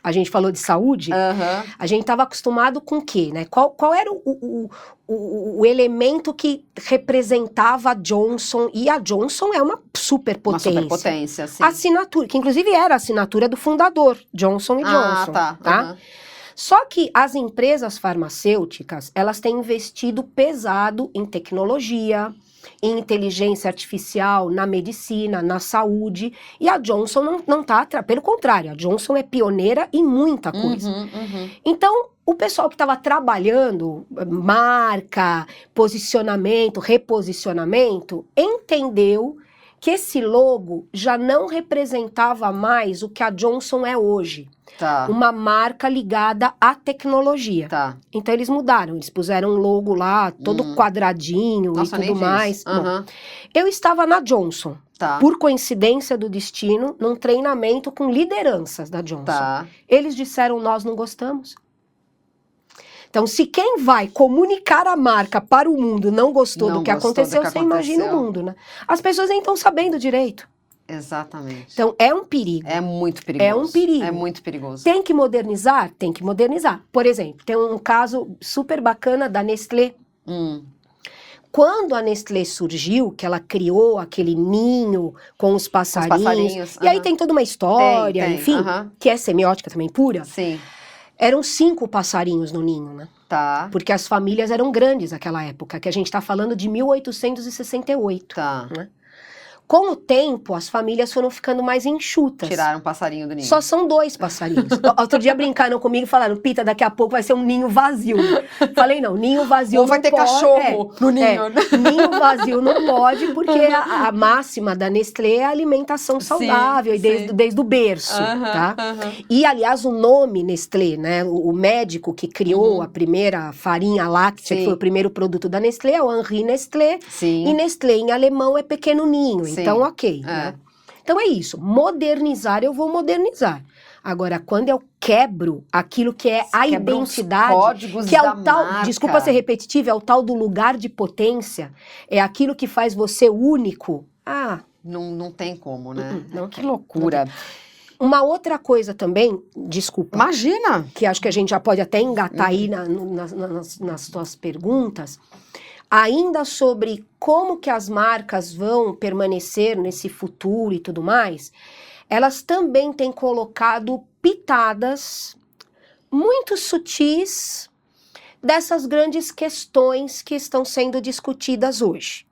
a gente falou de saúde, a gente estava acostumado com o quê, né? Qual era o elemento que representava a Johnson? E a Johnson é uma superpotência. Uma superpotência, sim. A assinatura, que inclusive era a assinatura do fundador, Johnson & Johnson. Tá? Só que as empresas farmacêuticas, elas têm investido pesado em tecnologia, em inteligência artificial, na medicina, na saúde, e a Johnson não está atrás. Pelo contrário, a Johnson é pioneira em muita coisa. Então, o pessoal que estava trabalhando, marca, posicionamento, reposicionamento, entendeu que esse logo já não representava mais o que a Johnson é hoje. Tá. Uma marca ligada à tecnologia. Tá. Então eles mudaram, eles puseram um logo lá, todo quadradinho. Nossa, e tudo mais. Bom, eu estava na Johnson, por coincidência do destino, num treinamento com lideranças da Johnson. Tá. Eles disseram, nós não gostamos. Então, se quem vai comunicar a marca para o mundo não gostou do que aconteceu, você imagina o mundo, né? As pessoas nem estão sabendo direito. Exatamente. Então, é um perigo. É muito perigoso. É um perigo. É muito perigoso. Tem que modernizar? Tem que modernizar. Por exemplo, tem um caso super bacana da Nestlé. Quando a Nestlé surgiu, que ela criou aquele ninho com os passarinhos. E aí tem toda uma história, enfim, que é semiótica também pura. Sim. Eram 5 passarinhos no ninho, né? Tá. Porque as famílias eram grandes naquela época, que a gente está falando de 1868. Tá. Né? Com o tempo, as famílias foram ficando mais enxutas. Tiraram um passarinho do ninho. Só são 2 passarinhos. Outro dia brincaram comigo e falaram, Pita, daqui a pouco vai ser um ninho vazio. Falei, não, ninho vazio ou vai ter cachorro no ninho. Ninho vazio não pode, porque a máxima da Nestlé é a alimentação saudável, desde o berço, tá? E, aliás, o nome Nestlé, né? O médico que criou a primeira farinha láctea, que foi o primeiro produto da Nestlé, é o Henri Nestlé. Sim. E Nestlé, em alemão, é pequeno ninho. Então, ok. Né? Então, é isso. Modernizar, eu vou modernizar. Agora, quando eu quebro aquilo que é a identidade, códigos que é da o tal, marca. Desculpa ser repetitiva, é o tal do lugar de potência, é aquilo que faz você único. Não tem como, né? Não que loucura. Uma outra coisa também, desculpa. Imagina! Que acho que a gente já pode até engatar aí nas suas perguntas. Ainda sobre como que as marcas vão permanecer nesse futuro e tudo mais, elas também têm colocado pitadas muito sutis dessas grandes questões que estão sendo discutidas hoje.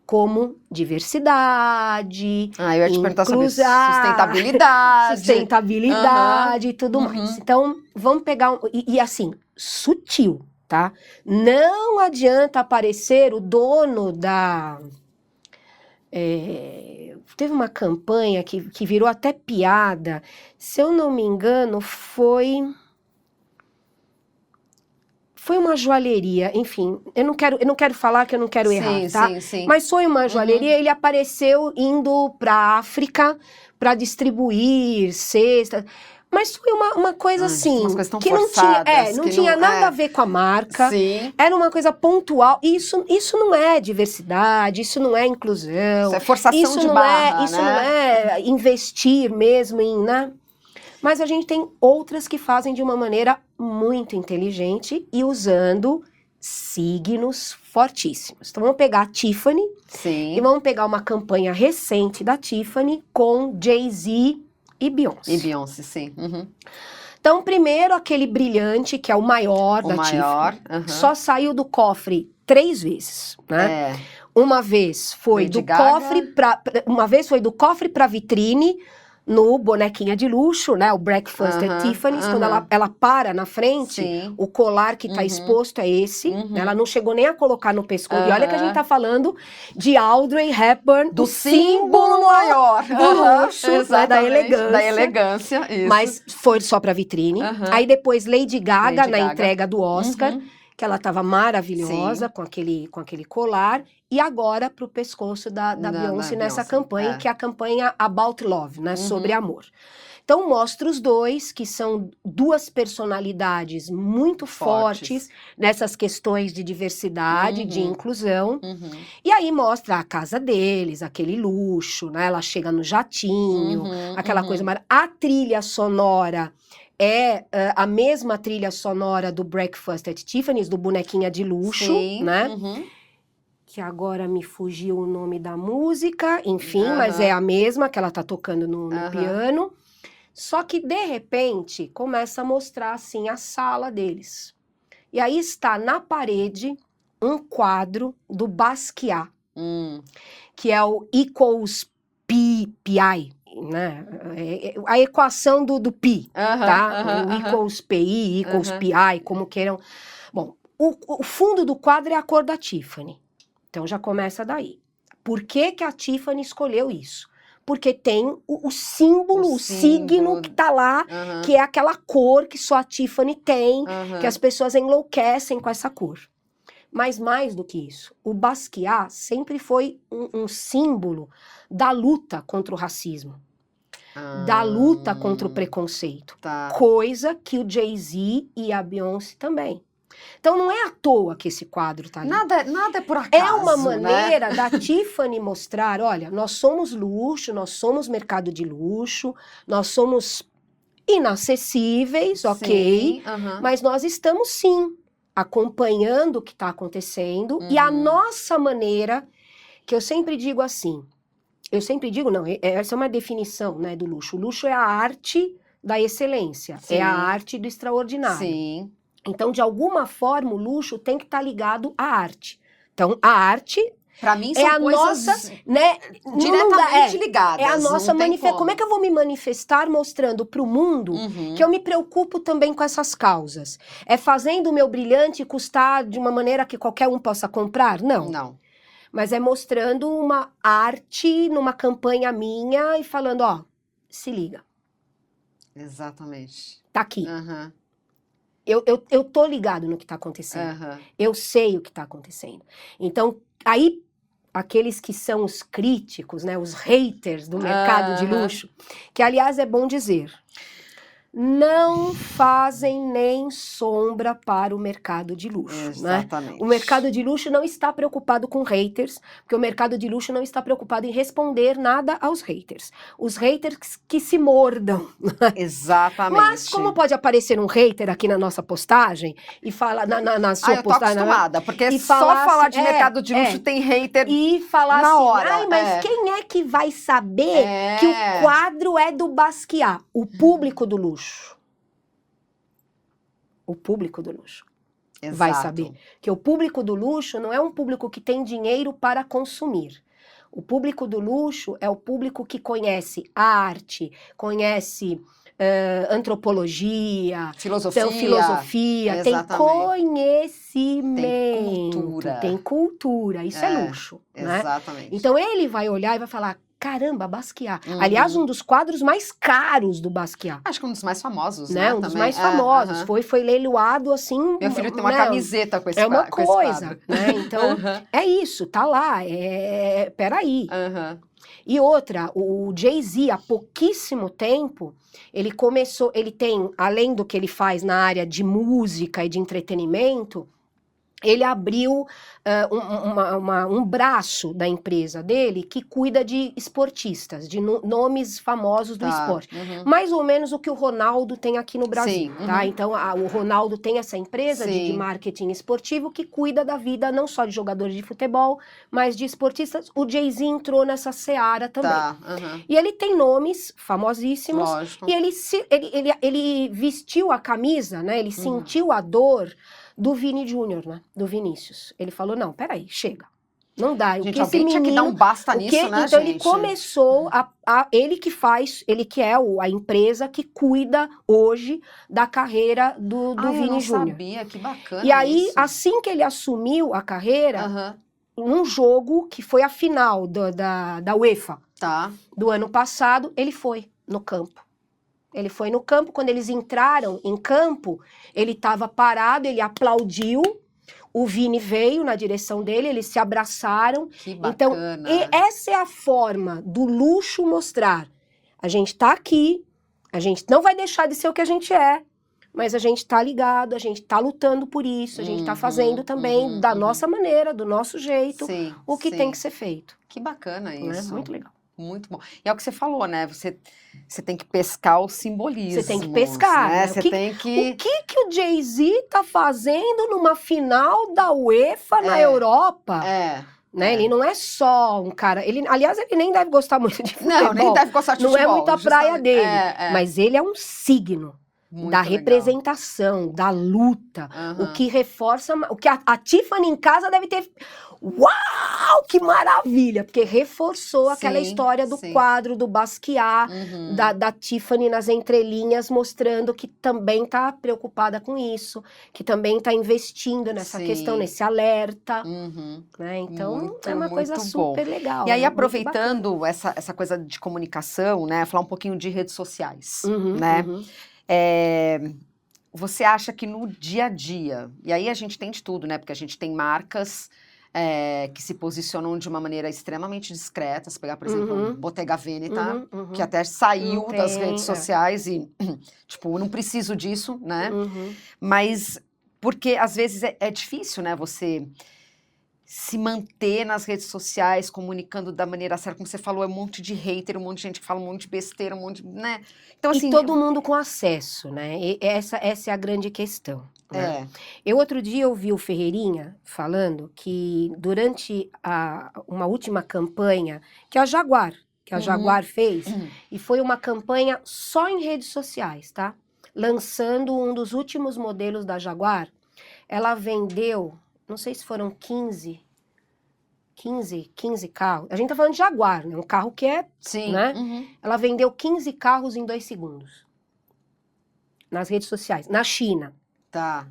Como diversidade, eu ia te perguntar sobre sustentabilidade. Sustentabilidade e tudo mais. Então, vamos pegar, e assim, sutil. Tá? Não adianta aparecer o dono da... teve uma campanha que virou até piada. Se eu não me engano, foi uma joalheria. Enfim, eu não quero falar que eu não quero errar, tá? Sim. Mas foi uma joalheria, ele apareceu indo para a África para distribuir cestas... Mas foi uma coisa assim, que não tinha nada a ver com a marca, era uma coisa pontual, isso não é diversidade, isso não é inclusão, isso é forçação de barra, isso não é investir mesmo em, né? Mas a gente tem outras que fazem de uma maneira muito inteligente e usando signos fortíssimos. Então vamos pegar a Tiffany e vamos pegar uma campanha recente da Tiffany com Jay-Z e Beyoncé. E Beyoncé, sim. Então, primeiro, aquele brilhante, que é o maior da Tiffany, só saiu do cofre 3 vezes, né? Uma vez foi do cofre para vitrine, no Bonequinha de Luxo, né? O Breakfast at Tiffany's, quando ela para na frente, o colar que tá exposto é esse. Ela não chegou nem a colocar no pescoço. E olha que a gente tá falando de Audrey Hepburn, do símbolo maior do luxo, né? Da elegância. Da elegância, isso. Mas foi só pra vitrine. Aí depois Lady Gaga na entrega do Oscar, que ela tava maravilhosa com aquele colar. E agora pro pescoço da Beyoncé nessa campanha, que é a campanha About Love, né? Sobre amor. Então mostra os dois, que são duas personalidades muito fortes nessas questões de diversidade, de inclusão. E aí mostra a casa deles, aquele luxo, né? Ela chega no jatinho, aquela coisa. Mas a trilha sonora é a mesma trilha sonora do Breakfast at Tiffany's, do Bonequinha de Luxo, Sim. né? Que agora me fugiu o nome da música, enfim, mas é a mesma que ela tá tocando no piano. Só que, de repente, começa a mostrar, assim, a sala deles. E aí está na parede um quadro do Basquiat, que é o Equals PI, né? A equação do pi, tá? O Equals PI, Equals PI, como queiram. Bom, o fundo do quadro é a cor da Tiffany. Então já começa daí. Por que que a Tiffany escolheu isso? Porque tem o símbolo, o signo que tá lá, que é aquela cor que só a Tiffany tem, que as pessoas enlouquecem com essa cor. Mas mais do que isso, o Basquiat sempre foi um símbolo da luta contra o racismo, da luta contra o preconceito, coisa que o Jay-Z e a Beyoncé também. Então não é à toa que esse quadro tá ali. Nada é por acaso, é uma maneira, né? da Tiffany mostrar, olha, nós somos luxo, nós somos mercado de luxo, nós somos inacessíveis, ok? Mas nós estamos sim acompanhando o que está acontecendo e a nossa maneira, que eu sempre digo assim, não, essa é uma definição, né, do luxo. O luxo é a arte da excelência, é a arte do extraordinário. Sim. Então, de alguma forma, o luxo tem que estar ligado à arte. Então, a arte Pra mim são é a coisas nossa, né, diretamente ligadas. É a nossa manifestação. Como é que eu vou me manifestar mostrando para o mundo que eu me preocupo também com essas causas? É fazendo o meu brilhante custar de uma maneira que qualquer um possa comprar? Não. Não. Mas é mostrando uma arte numa campanha minha e falando, ó, se liga. Exatamente. Tá aqui. Eu tô ligado no que tá acontecendo. Eu sei o que tá acontecendo. Então, aí, aqueles que são os críticos, né, os haters do mercado de luxo, que, aliás, é bom dizer, não fazem nem sombra para o mercado de luxo. Exatamente. Né? O mercado de luxo não está preocupado com haters, porque o mercado de luxo não está preocupado em responder nada aos haters. Os haters que se mordam. Exatamente. Mas como pode aparecer um hater aqui na nossa postagem e fala na sua postagem... Eu tô acostumada, porque e só falar de mercado de luxo tem hater e falar na assim, hora. Ai, mas quem é que vai saber que o quadro é do Basquiat? O público do luxo. O público do luxo. Exato. Vai saber. Que o público do luxo não é um público que tem dinheiro para consumir. O público do luxo é o público que conhece arte, conhece antropologia, filosofia, tem conhecimento, tem cultura. Isso é luxo. Exatamente. Né? Então ele vai olhar e vai falar, caramba, Basquiat. Aliás, um dos quadros mais caros do Basquiat. Acho que um dos mais famosos, né? Um dos mais famosos. Foi leiloado, assim... Meu filho tem uma camiseta com esse quadro. É uma coisa, né? Então, é isso, tá lá. Peraí. E outra, o Jay-Z, há pouquíssimo tempo, ele tem, além do que ele faz na área de música e de entretenimento... Ele abriu um braço da empresa dele que cuida de esportistas, de nomes famosos do esporte. Mais ou menos o que o Ronaldo tem aqui no Brasil. Sim, tá? Então, o Ronaldo tem essa empresa de marketing esportivo que cuida da vida não só de jogadores de futebol, mas de esportistas. O Jay-Z entrou nessa seara também. E ele tem nomes famosíssimos. Lógico. E ele vestiu a camisa, né? Ele sentiu a dor do Vini Júnior, né? Do Vinícius. Ele falou, não, peraí, chega. Não dá. Gente, alguém tinha que dar um basta nisso, né, então, gente? ele começou ele que é a empresa que cuida hoje da carreira do Vini Júnior. Eu não sabia, que bacana. E aí, isso. assim que ele assumiu a carreira, num jogo que foi a final da UEFA, do ano passado, ele foi no campo. Ele foi no campo, quando eles entraram em campo, ele estava parado, ele aplaudiu, o Vini veio na direção dele, eles se abraçaram. Que bacana. Então, essa é a forma do luxo mostrar. A gente tá aqui, A gente não vai deixar de ser o que a gente é, mas a gente tá ligado, a gente tá lutando por isso, a gente tá fazendo também da nossa maneira, do nosso jeito, Sim, o que sim. tem que ser feito. Que bacana Né? isso. Muito legal. Muito bom. E é o que você falou, né? Você tem que pescar o simbolismo. Você tem que pescar, né? né? Você O que- tem que... O que o Jay-Z tá fazendo numa final da UEFA na Europa? Né? É. Ele não é só um cara. Aliás, ele nem deve gostar muito de futebol. Não, nem deve gostar de Não futebol. é muito a praia justamente. dele. Mas ele é um signo Muito da legal. representação, da luta. Aham. O que reforça. O que a Tiffany em casa deve ter. Uau, que maravilha! Porque reforçou aquela Sim, história do sim. quadro do Basquiat, Uhum. da Tiffany nas entrelinhas, mostrando que também está preocupada com isso, que também está investindo nessa Sim. questão, nesse alerta. Uhum. Né? Então, Muito, é uma coisa muito bom. super legal. E aí, né? Muito aproveitando essa coisa de comunicação, né? Falar um pouquinho de redes sociais, bacana. Uhum, né? uhum. Você acha que no dia a dia, e aí a gente tem de tudo, né? Porque a gente tem marcas que se posicionam de uma maneira extremamente discreta. Se pegar, por exemplo, Uhum. Bottega Veneta, Uhum. que até saiu Não das tem, redes sociais e, tipo, eu não preciso disso, né? Uhum. Mas porque às vezes é difícil, né? Você se manter nas redes sociais, comunicando da maneira certa, como você falou, é um monte de hater, um monte de gente que fala um monte de besteira, um monte de, né? Então, assim... E todo mundo com acesso, né? E essa é a grande questão. Né? Eu, outro dia, ouvi o Ferreirinha falando que durante uma última campanha que a Jaguar fez, e foi uma campanha só em redes sociais, tá? Lançando um dos últimos modelos da Jaguar, ela vendeu, não sei se foram 15 carros. A gente tá falando de Jaguar, né? Um carro que é, Sim. né? Uhum. Ela vendeu 15 carros em 2 segundos. Nas redes sociais, na China. Tá.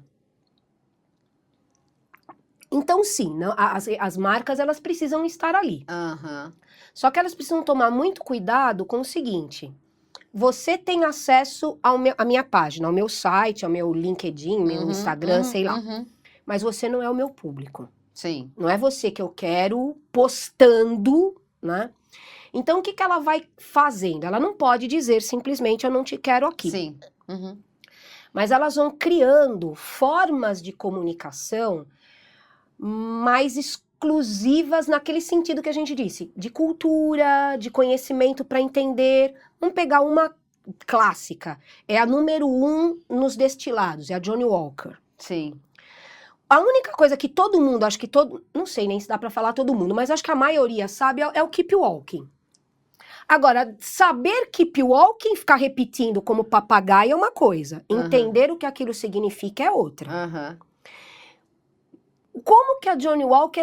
Então, sim, não, as marcas, elas precisam estar ali. Aham. Só que elas precisam tomar muito cuidado com o seguinte. Você tem acesso à minha página, ao meu site, ao meu LinkedIn, meu Instagram, sei lá. Mas você não é o meu público. Sim. Não é você que eu quero postando, né? Então, o que ela vai fazendo? Ela não pode dizer simplesmente, eu não te quero aqui. Sim. Uhum. Mas elas vão criando formas de comunicação mais exclusivas naquele sentido que a gente disse, de cultura, de conhecimento para entender. Vamos pegar uma clássica, é a número 1 nos destilados, é a Johnnie Walker. Sim. A única coisa que todo mundo, acho que não sei nem se dá para falar todo mundo, mas acho que a maioria sabe é o Keep Walking. Agora, saber Keep Walking, ficar repetindo como papagaio é uma coisa, entender o que aquilo significa é outra. Como que a Johnnie Walker,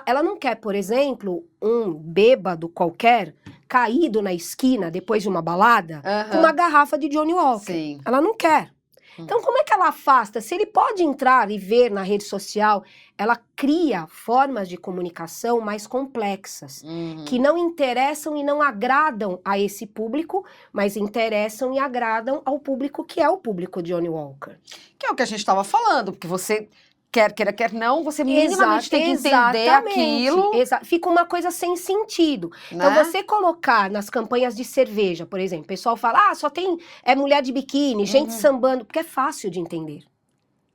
ela não quer, por exemplo, um bêbado qualquer caído na esquina depois de uma balada com uma garrafa de Johnnie Walker. Sim. Ela não quer. Então, como é que ela afasta? Se ele pode entrar e ver na rede social, ela cria formas de comunicação mais complexas, que não interessam e não agradam a esse público, mas interessam e agradam ao público que é o público de Johnnie Walker. Que é o que a gente estava falando, porque você... Quer queira, quer não, você minimamente tem que entender aquilo. Fica uma coisa sem sentido. Né? Então, você colocar nas campanhas de cerveja, por exemplo, o pessoal fala, só tem mulher de biquíni, gente sambando, porque é fácil de entender.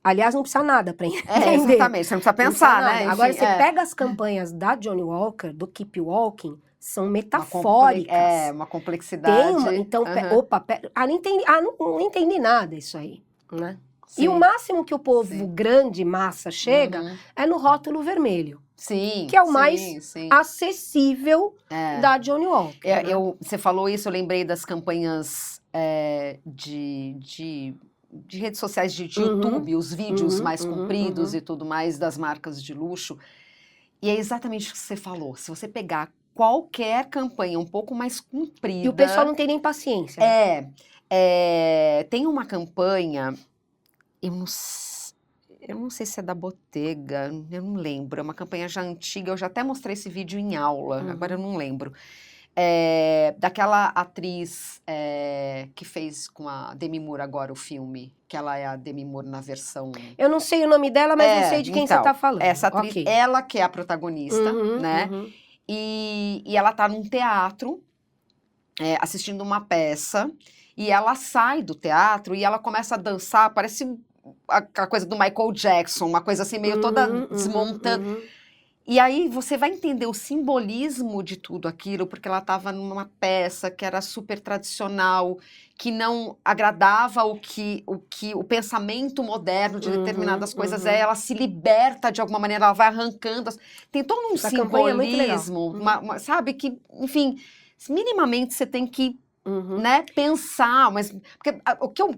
Aliás, não precisa nada para entender. Exatamente, você não precisa pensar, né? Enfim, agora, você pega as campanhas da Johnnie Walker, do Keep Walking, são metafóricas. Uma complexidade. Então, não entendi nada isso aí, né? Sim. E o máximo que o povo grande, massa, chega é no rótulo vermelho. Sim. Que é o mais acessível da Johnnie Walker. Né? Você falou isso, eu lembrei das campanhas de redes sociais de YouTube, os vídeos mais compridos e tudo mais das marcas de luxo. E é exatamente o que você falou. Se você pegar qualquer campanha um pouco mais comprida... E o pessoal não tem nem paciência. Tem uma campanha... Eu não sei se é da Bottega, eu não lembro. É uma campanha já antiga, eu já até mostrei esse vídeo em aula, agora eu não lembro. Daquela atriz que fez com a Demi Moore agora o filme, que ela é a Demi Moore na versão... Eu não sei o nome dela, mas eu sei de quem você está falando. Essa atriz, ela que é a protagonista, né? E ela tá num teatro, assistindo uma peça... e ela sai do teatro e ela começa a dançar, parece a coisa do Michael Jackson, uma coisa assim meio toda desmontando. E aí você vai entender o simbolismo de tudo aquilo, porque ela estava numa peça que era super tradicional, que não agradava o pensamento moderno de determinadas coisas. Ela se liberta de alguma maneira, ela vai arrancando. Tem todo um Essa campanha é muito legal. simbolismo, sabe? Que, enfim, minimamente você tem que né, pensar, mas porque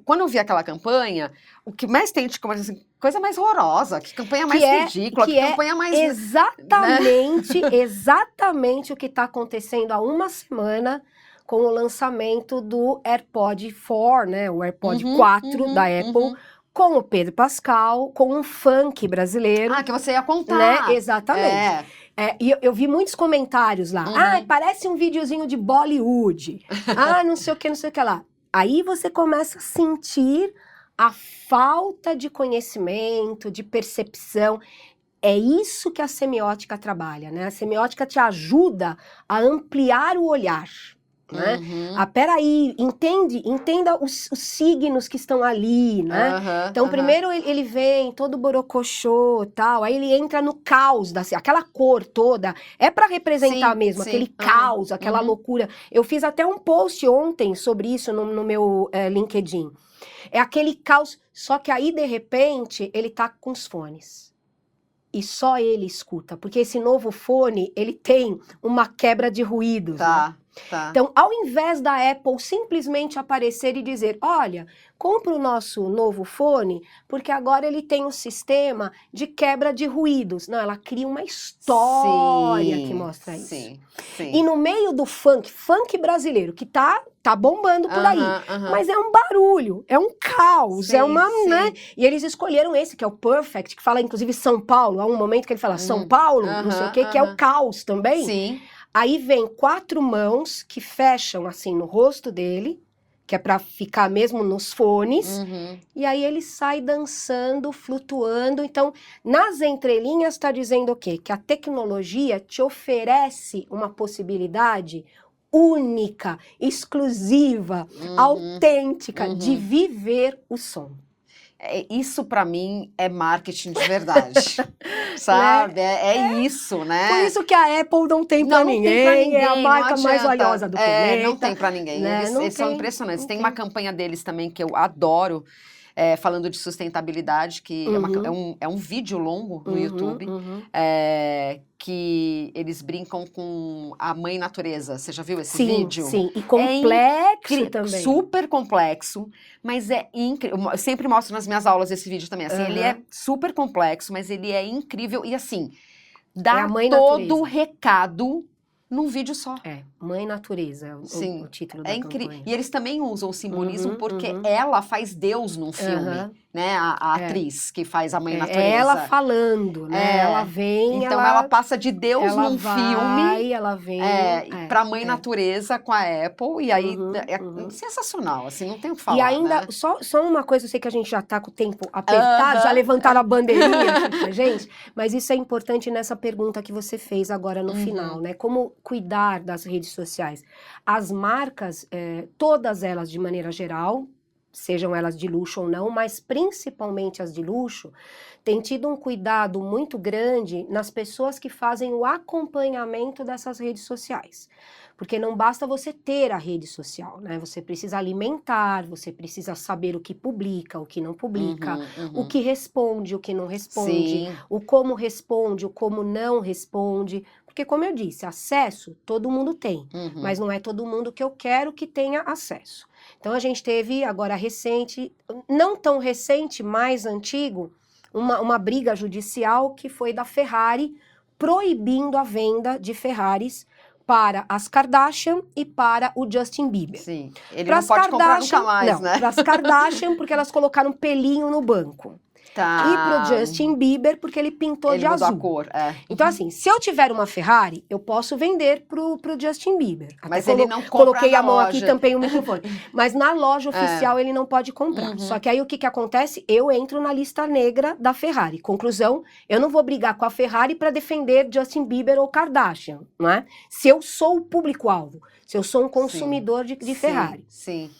quando eu vi aquela campanha, o que mais tem de coisa mais horrorosa, que campanha mais ridícula, que campanha mais exatamente o que está acontecendo há uma semana com o lançamento do AirPod 4, né, o AirPod 4 da Apple, com o Pedro Pascal, com um funk brasileiro. Ah, que você ia contar. Né? Exatamente. E eu vi muitos comentários lá. Parece um videozinho de Bollywood. Não sei o que lá. Aí você começa a sentir a falta de conhecimento, de percepção. É isso que a semiótica trabalha, né? A semiótica te ajuda a ampliar o olhar. Né? Peraí, entenda os signos que estão ali, né? Então, primeiro ele vem todo borocochô e tal, aí ele entra no caos, aquela cor toda, é para representar mesmo, aquele caos, aquela loucura. Eu fiz até um post ontem sobre isso no meu LinkedIn. É aquele caos, só que aí, de repente, ele tá com os fones. E só ele escuta, porque esse novo fone, ele tem uma quebra de ruídos, né? Então, ao invés da Apple simplesmente aparecer e dizer, olha, compra o nosso novo fone, porque agora ele tem um sistema de quebra de ruídos. Não, ela cria uma história que mostra isso. Sim. E no meio do funk brasileiro, que tá bombando por aí, mas é um barulho, é um caos, né? E eles escolheram esse, que é o Perfect, que fala inclusive São Paulo, há um momento que ele fala São Paulo, não sei o quê, que é o caos também. Sim. Aí vem 4 mãos que fecham assim no rosto dele, que é para ficar mesmo nos fones, e aí ele sai dançando, flutuando. Então, nas entrelinhas está dizendo o quê? Que a tecnologia te oferece uma possibilidade única, exclusiva, autêntica de viver o som. Isso para mim é marketing de verdade, sabe? É isso, né? Por isso que a Apple não tem para ninguém, é a marca mais valiosa do planeta. Não tem para ninguém, né? Eles são impressionantes. Tem uma campanha deles também que eu adoro, falando de sustentabilidade, que é um vídeo longo no YouTube, que eles brincam com a mãe natureza. Você já viu esse vídeo? Sim, e complexo também. Super complexo, mas é incrível. Eu sempre mostro nas minhas aulas esse vídeo também. Assim, ele é super complexo, mas ele é incrível. E assim, dá todo o recado num vídeo só. Mãe Natureza, o título da campanha. E eles também usam o simbolismo porque ela faz Deus num filme, né? A atriz que faz a Mãe Natureza. É ela falando, né? Ela vem, então ela passa de Deus num filme. Ela vem. Pra Mãe Natureza com a Apple. E aí é sensacional, assim, não tem o que falar. E ainda, né? só uma coisa, eu sei que a gente já tá com o tempo apertado, já levantaram a bandeirinha aqui pra gente, mas isso é importante nessa pergunta que você fez agora no final, né? Como cuidar das redes sociais. As marcas, todas elas de maneira geral, sejam elas de luxo ou não, mas principalmente as de luxo, têm tido um cuidado muito grande nas pessoas que fazem o acompanhamento dessas redes sociais. Porque não basta você ter a rede social, né? Você precisa alimentar, você precisa saber o que publica, o que não publica, o que responde, o que não responde, o como responde, o como não responde. Porque, como eu disse, acesso todo mundo tem, mas não é todo mundo que eu quero que tenha acesso. Então, a gente teve, agora recente, não tão recente, mais antigo, uma briga judicial que foi da Ferrari proibindo a venda de Ferraris para as Kardashian e para o Justin Bieber. Sim, ele não pode comprar nunca mais, né? Para as Kardashian, porque elas colocaram pelinho no banco. E pro Justin Bieber, porque ele pintou de azul. A cor, Então, assim, se eu tiver uma Ferrari, eu posso vender pro Justin Bieber. Mas ele não compra. Coloquei a mão loja. aqui e tampei o microfone. Mas na loja oficial ele não pode comprar. Só que aí o que acontece? Eu entro na lista negra da Ferrari. Conclusão, eu não vou brigar com a Ferrari para defender Justin Bieber ou Kardashian, não é? Se eu sou o público-alvo, se eu sou um consumidor de Ferrari. Sim.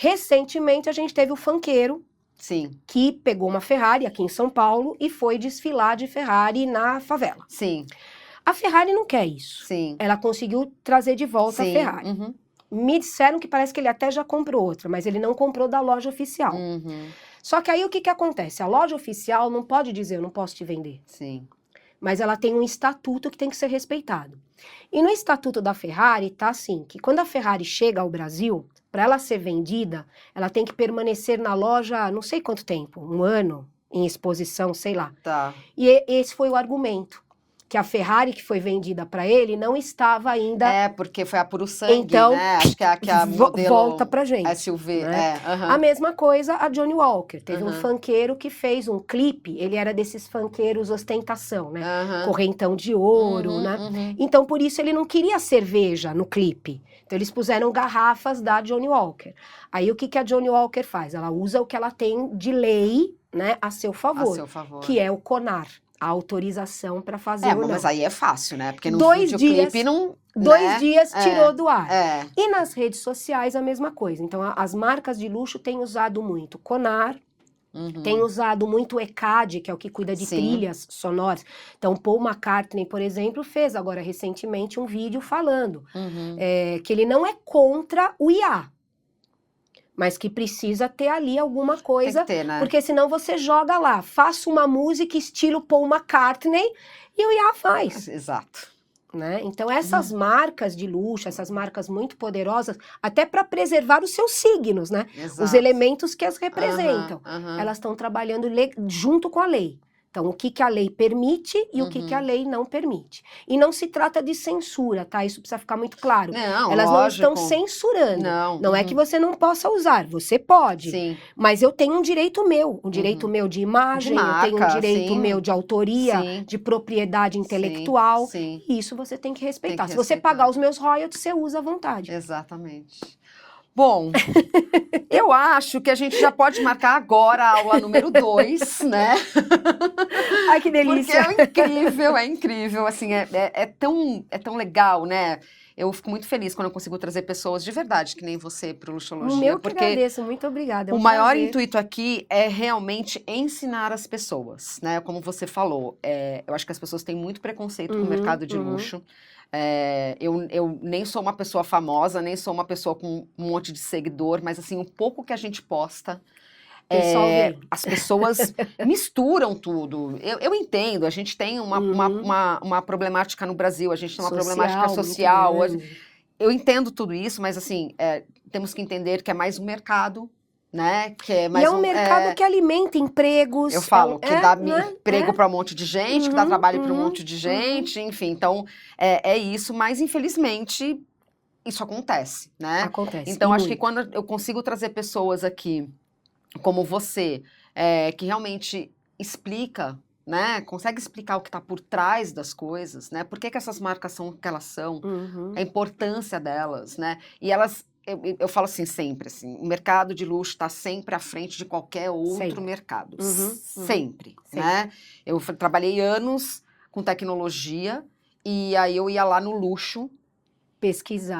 Recentemente a gente teve o funkeiro, Sim, que pegou uma Ferrari aqui em São Paulo e foi desfilar de Ferrari na favela. sim, A Ferrari não quer isso. sim. Ela conseguiu trazer de volta a Sim, Ferrari. uhum, Me disseram que parece que ele até já comprou outra, mas ele não comprou da loja oficial. uhum, Só que aí o que que acontece? A loja oficial não pode dizer, eu não posso te vender. sim. Mas ela tem um estatuto que tem que ser respeitado. E no estatuto da Ferrari tá assim, que quando a Ferrari chega ao Brasil, para ela ser vendida, ela tem que permanecer na loja não sei quanto tempo, 1 ano, em exposição, sei lá. Tá. E esse foi o argumento, que a Ferrari que foi vendida para ele não estava ainda... É, porque foi a Puro Sangue, Então, né? Acho que a modelo volta pra gente. SUV, né? aham. A mesma coisa a Johnny Walker. Teve um Aham. funkeiro que fez um clipe, ele era desses funkeiros ostentação, né? Aham. Correntão de ouro, Uhum, né? uhum. Então, por isso, ele não queria cerveja no clipe. Então, eles puseram garrafas da Johnny Walker. Aí, o que que a Johnny Walker faz? Ela usa o que ela tem de lei, né, a seu A favor, seu favor. que é o CONAR, a autorização para fazer É, ou não. mas aí é fácil, né? Porque no 2 videoclipe dias- não... 2 né? dias É, tirou do ar. É. E nas redes sociais a mesma coisa. Então, as marcas de luxo têm usado muito CONAR, Uhum. têm usado muito o ECAD, que é o que cuida de Sim. trilhas sonoras. Então, Paul McCartney, por exemplo, fez agora recentemente um vídeo falando Uhum. que ele não é contra o IA, mas que precisa ter ali alguma Tem coisa, que ter, né? porque senão você joga lá, faça uma música estilo Paul McCartney e o IA faz. Exato. Né? Então essas marcas de luxo, essas marcas muito poderosas, até para preservar os seus signos, né? Exato. Os elementos que as representam, Aham, aham. elas estão trabalhando junto com a lei. Então, o que que a lei permite e o que que a lei não permite. E não se trata de censura, tá? Isso precisa ficar muito claro. Não, Elas lógico. não estão censurando. Não. Não é que você não possa usar, você pode. Sim. Mas eu tenho um direito meu, um direito meu de imagem, De eu tenho um marca, direito sim. meu de autoria, Sim. de propriedade intelectual. Sim. E isso você tem que respeitar. Tem que Se você respeitar. pagar os meus royalties, você usa à vontade. Exatamente. Bom, eu acho que a gente já pode marcar agora a aula número 2, né? Ai, que Porque delícia! é incrível, assim, é tão legal, né? Eu fico muito feliz quando eu consigo trazer pessoas de verdade, que nem você, para o Luxologia. O meu que porque agradeço, muito obrigada. É o um maior prazer. intuito aqui é realmente ensinar as pessoas, né? Como você falou, eu acho que as pessoas têm muito preconceito com o mercado de luxo. Eu nem sou uma pessoa famosa, nem sou uma pessoa com um monte de seguidor, mas assim, o pouco que a gente posta, Pessoal, vem. as pessoas misturam tudo. Eu entendo, a gente tem uma problemática no Brasil, a gente tem uma problemática muito social. grande. Eu entendo tudo isso, mas assim, temos que entender que é mais um mercado, né? Que é mais E é um mercado que alimenta empregos. eu falo que dá né? emprego para um monte de gente, que dá trabalho para um monte de uhum. gente, enfim. Então, é isso, mas infelizmente isso acontece, né? Acontece. Então, e acho que muito. quando eu consigo trazer pessoas aqui, como você, que realmente explica, né? Consegue explicar o que está por trás das coisas, né? Por que essas marcas são o que elas são, Uhum. a importância delas, né? E elas, eu falo assim sempre, assim, o mercado de luxo está sempre à frente de qualquer outro Sempre. mercado, Uhum, sempre, Sempre. né? Eu trabalhei anos com tecnologia e aí eu ia lá no luxo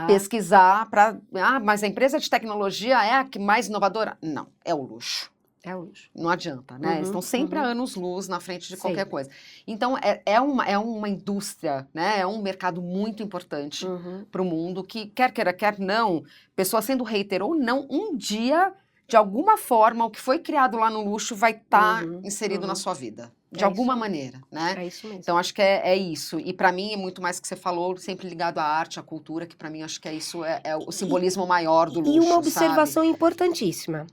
pesquisar para, mas a empresa de tecnologia é a que mais inovadora? Não, é o luxo. É o luxo. Não adianta, né? Uhum, Eles estão sempre a uhum. anos-luz na frente de qualquer Sempre. coisa. Então, é uma indústria, né? É um mercado muito importante Uhum. para o mundo, que quer queira, quer não, pessoa sendo hater ou não, um dia, de alguma forma, o que foi criado lá no luxo vai estar inserido na sua vida. De É alguma isso maneira, né? É isso mesmo. Então, acho que é isso. E para mim, é muito mais que você falou, sempre ligado à arte, à cultura, que para mim, acho que é isso, é o simbolismo maior do luxo, E uma observação importantíssima.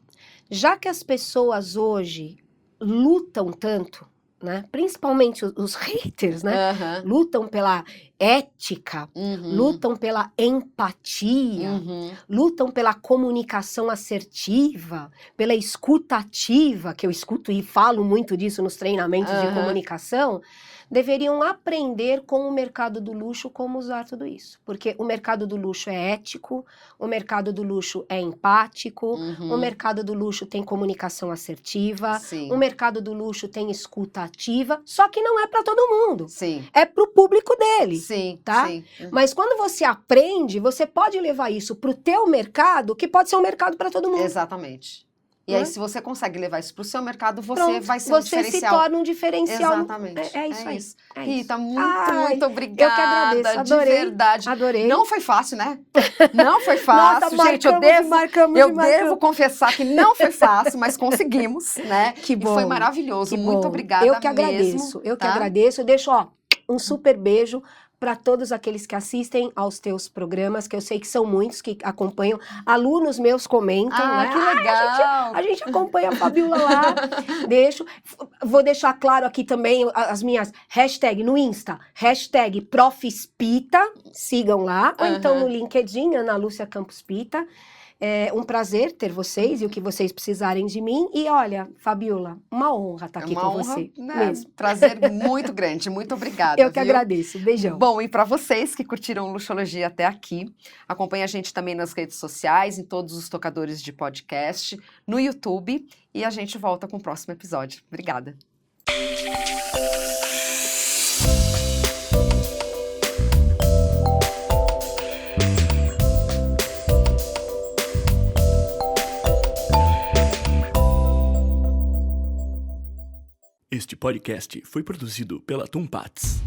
Já que as pessoas hoje lutam tanto, né? Principalmente os haters, né? Aham. Lutam pela ética, Uhum. lutam pela empatia, Uhum. lutam pela comunicação assertiva, pela escuta ativa, que eu escuto e falo muito disso nos treinamentos de Aham. comunicação, deveriam aprender com o mercado do luxo como usar tudo isso. Porque o mercado do luxo é ético, o mercado do luxo é empático, Uhum. o mercado do luxo tem comunicação assertiva, Sim. o mercado do luxo tem escuta ativa, só que não é para todo mundo. Sim. É para o público dele. Sim, tá? sim. Mas quando você aprende, você pode levar isso pro teu mercado, que pode ser um mercado para todo mundo. Exatamente. E Não aí, é? se você consegue levar isso pro seu mercado, você Pronto, vai ser um você se diferencial. torna um diferencial. Exatamente. É isso aí. Isso. É Rita, isso. muito, Ai, muito obrigada. eu que agradeço. Adorei. De verdade. Adorei. Não foi fácil, né? Não foi fácil. Nossa, gente, eu devo confessar que não foi fácil, mas conseguimos, né? Que bom. E foi maravilhoso. Que muito bom. obrigada Eu que mesmo. agradeço. Eu que tá? agradeço. Eu deixo, ó, um super beijo para todos aqueles que assistem aos teus programas, que eu sei que são muitos que acompanham. Alunos meus comentam, né? Que legal! A gente acompanha a Fabiola lá. Vou deixar claro aqui também as minhas hashtags no Insta. Hashtag Profespita, sigam lá. Ou então no LinkedIn, Ana Lúcia Campos Pita. É um prazer ter vocês e o que vocês precisarem de mim. E olha, Fabiola, uma honra estar aqui com você. Mesmo. Prazer muito grande. Muito obrigada. Eu que agradeço. Beijão. Bom, e para vocês que curtiram Luxologia até aqui, acompanhe a gente também nas redes sociais, em todos os tocadores de podcast, no YouTube. E a gente volta com o próximo episódio. Obrigada. Este podcast foi produzido pela Tumpats.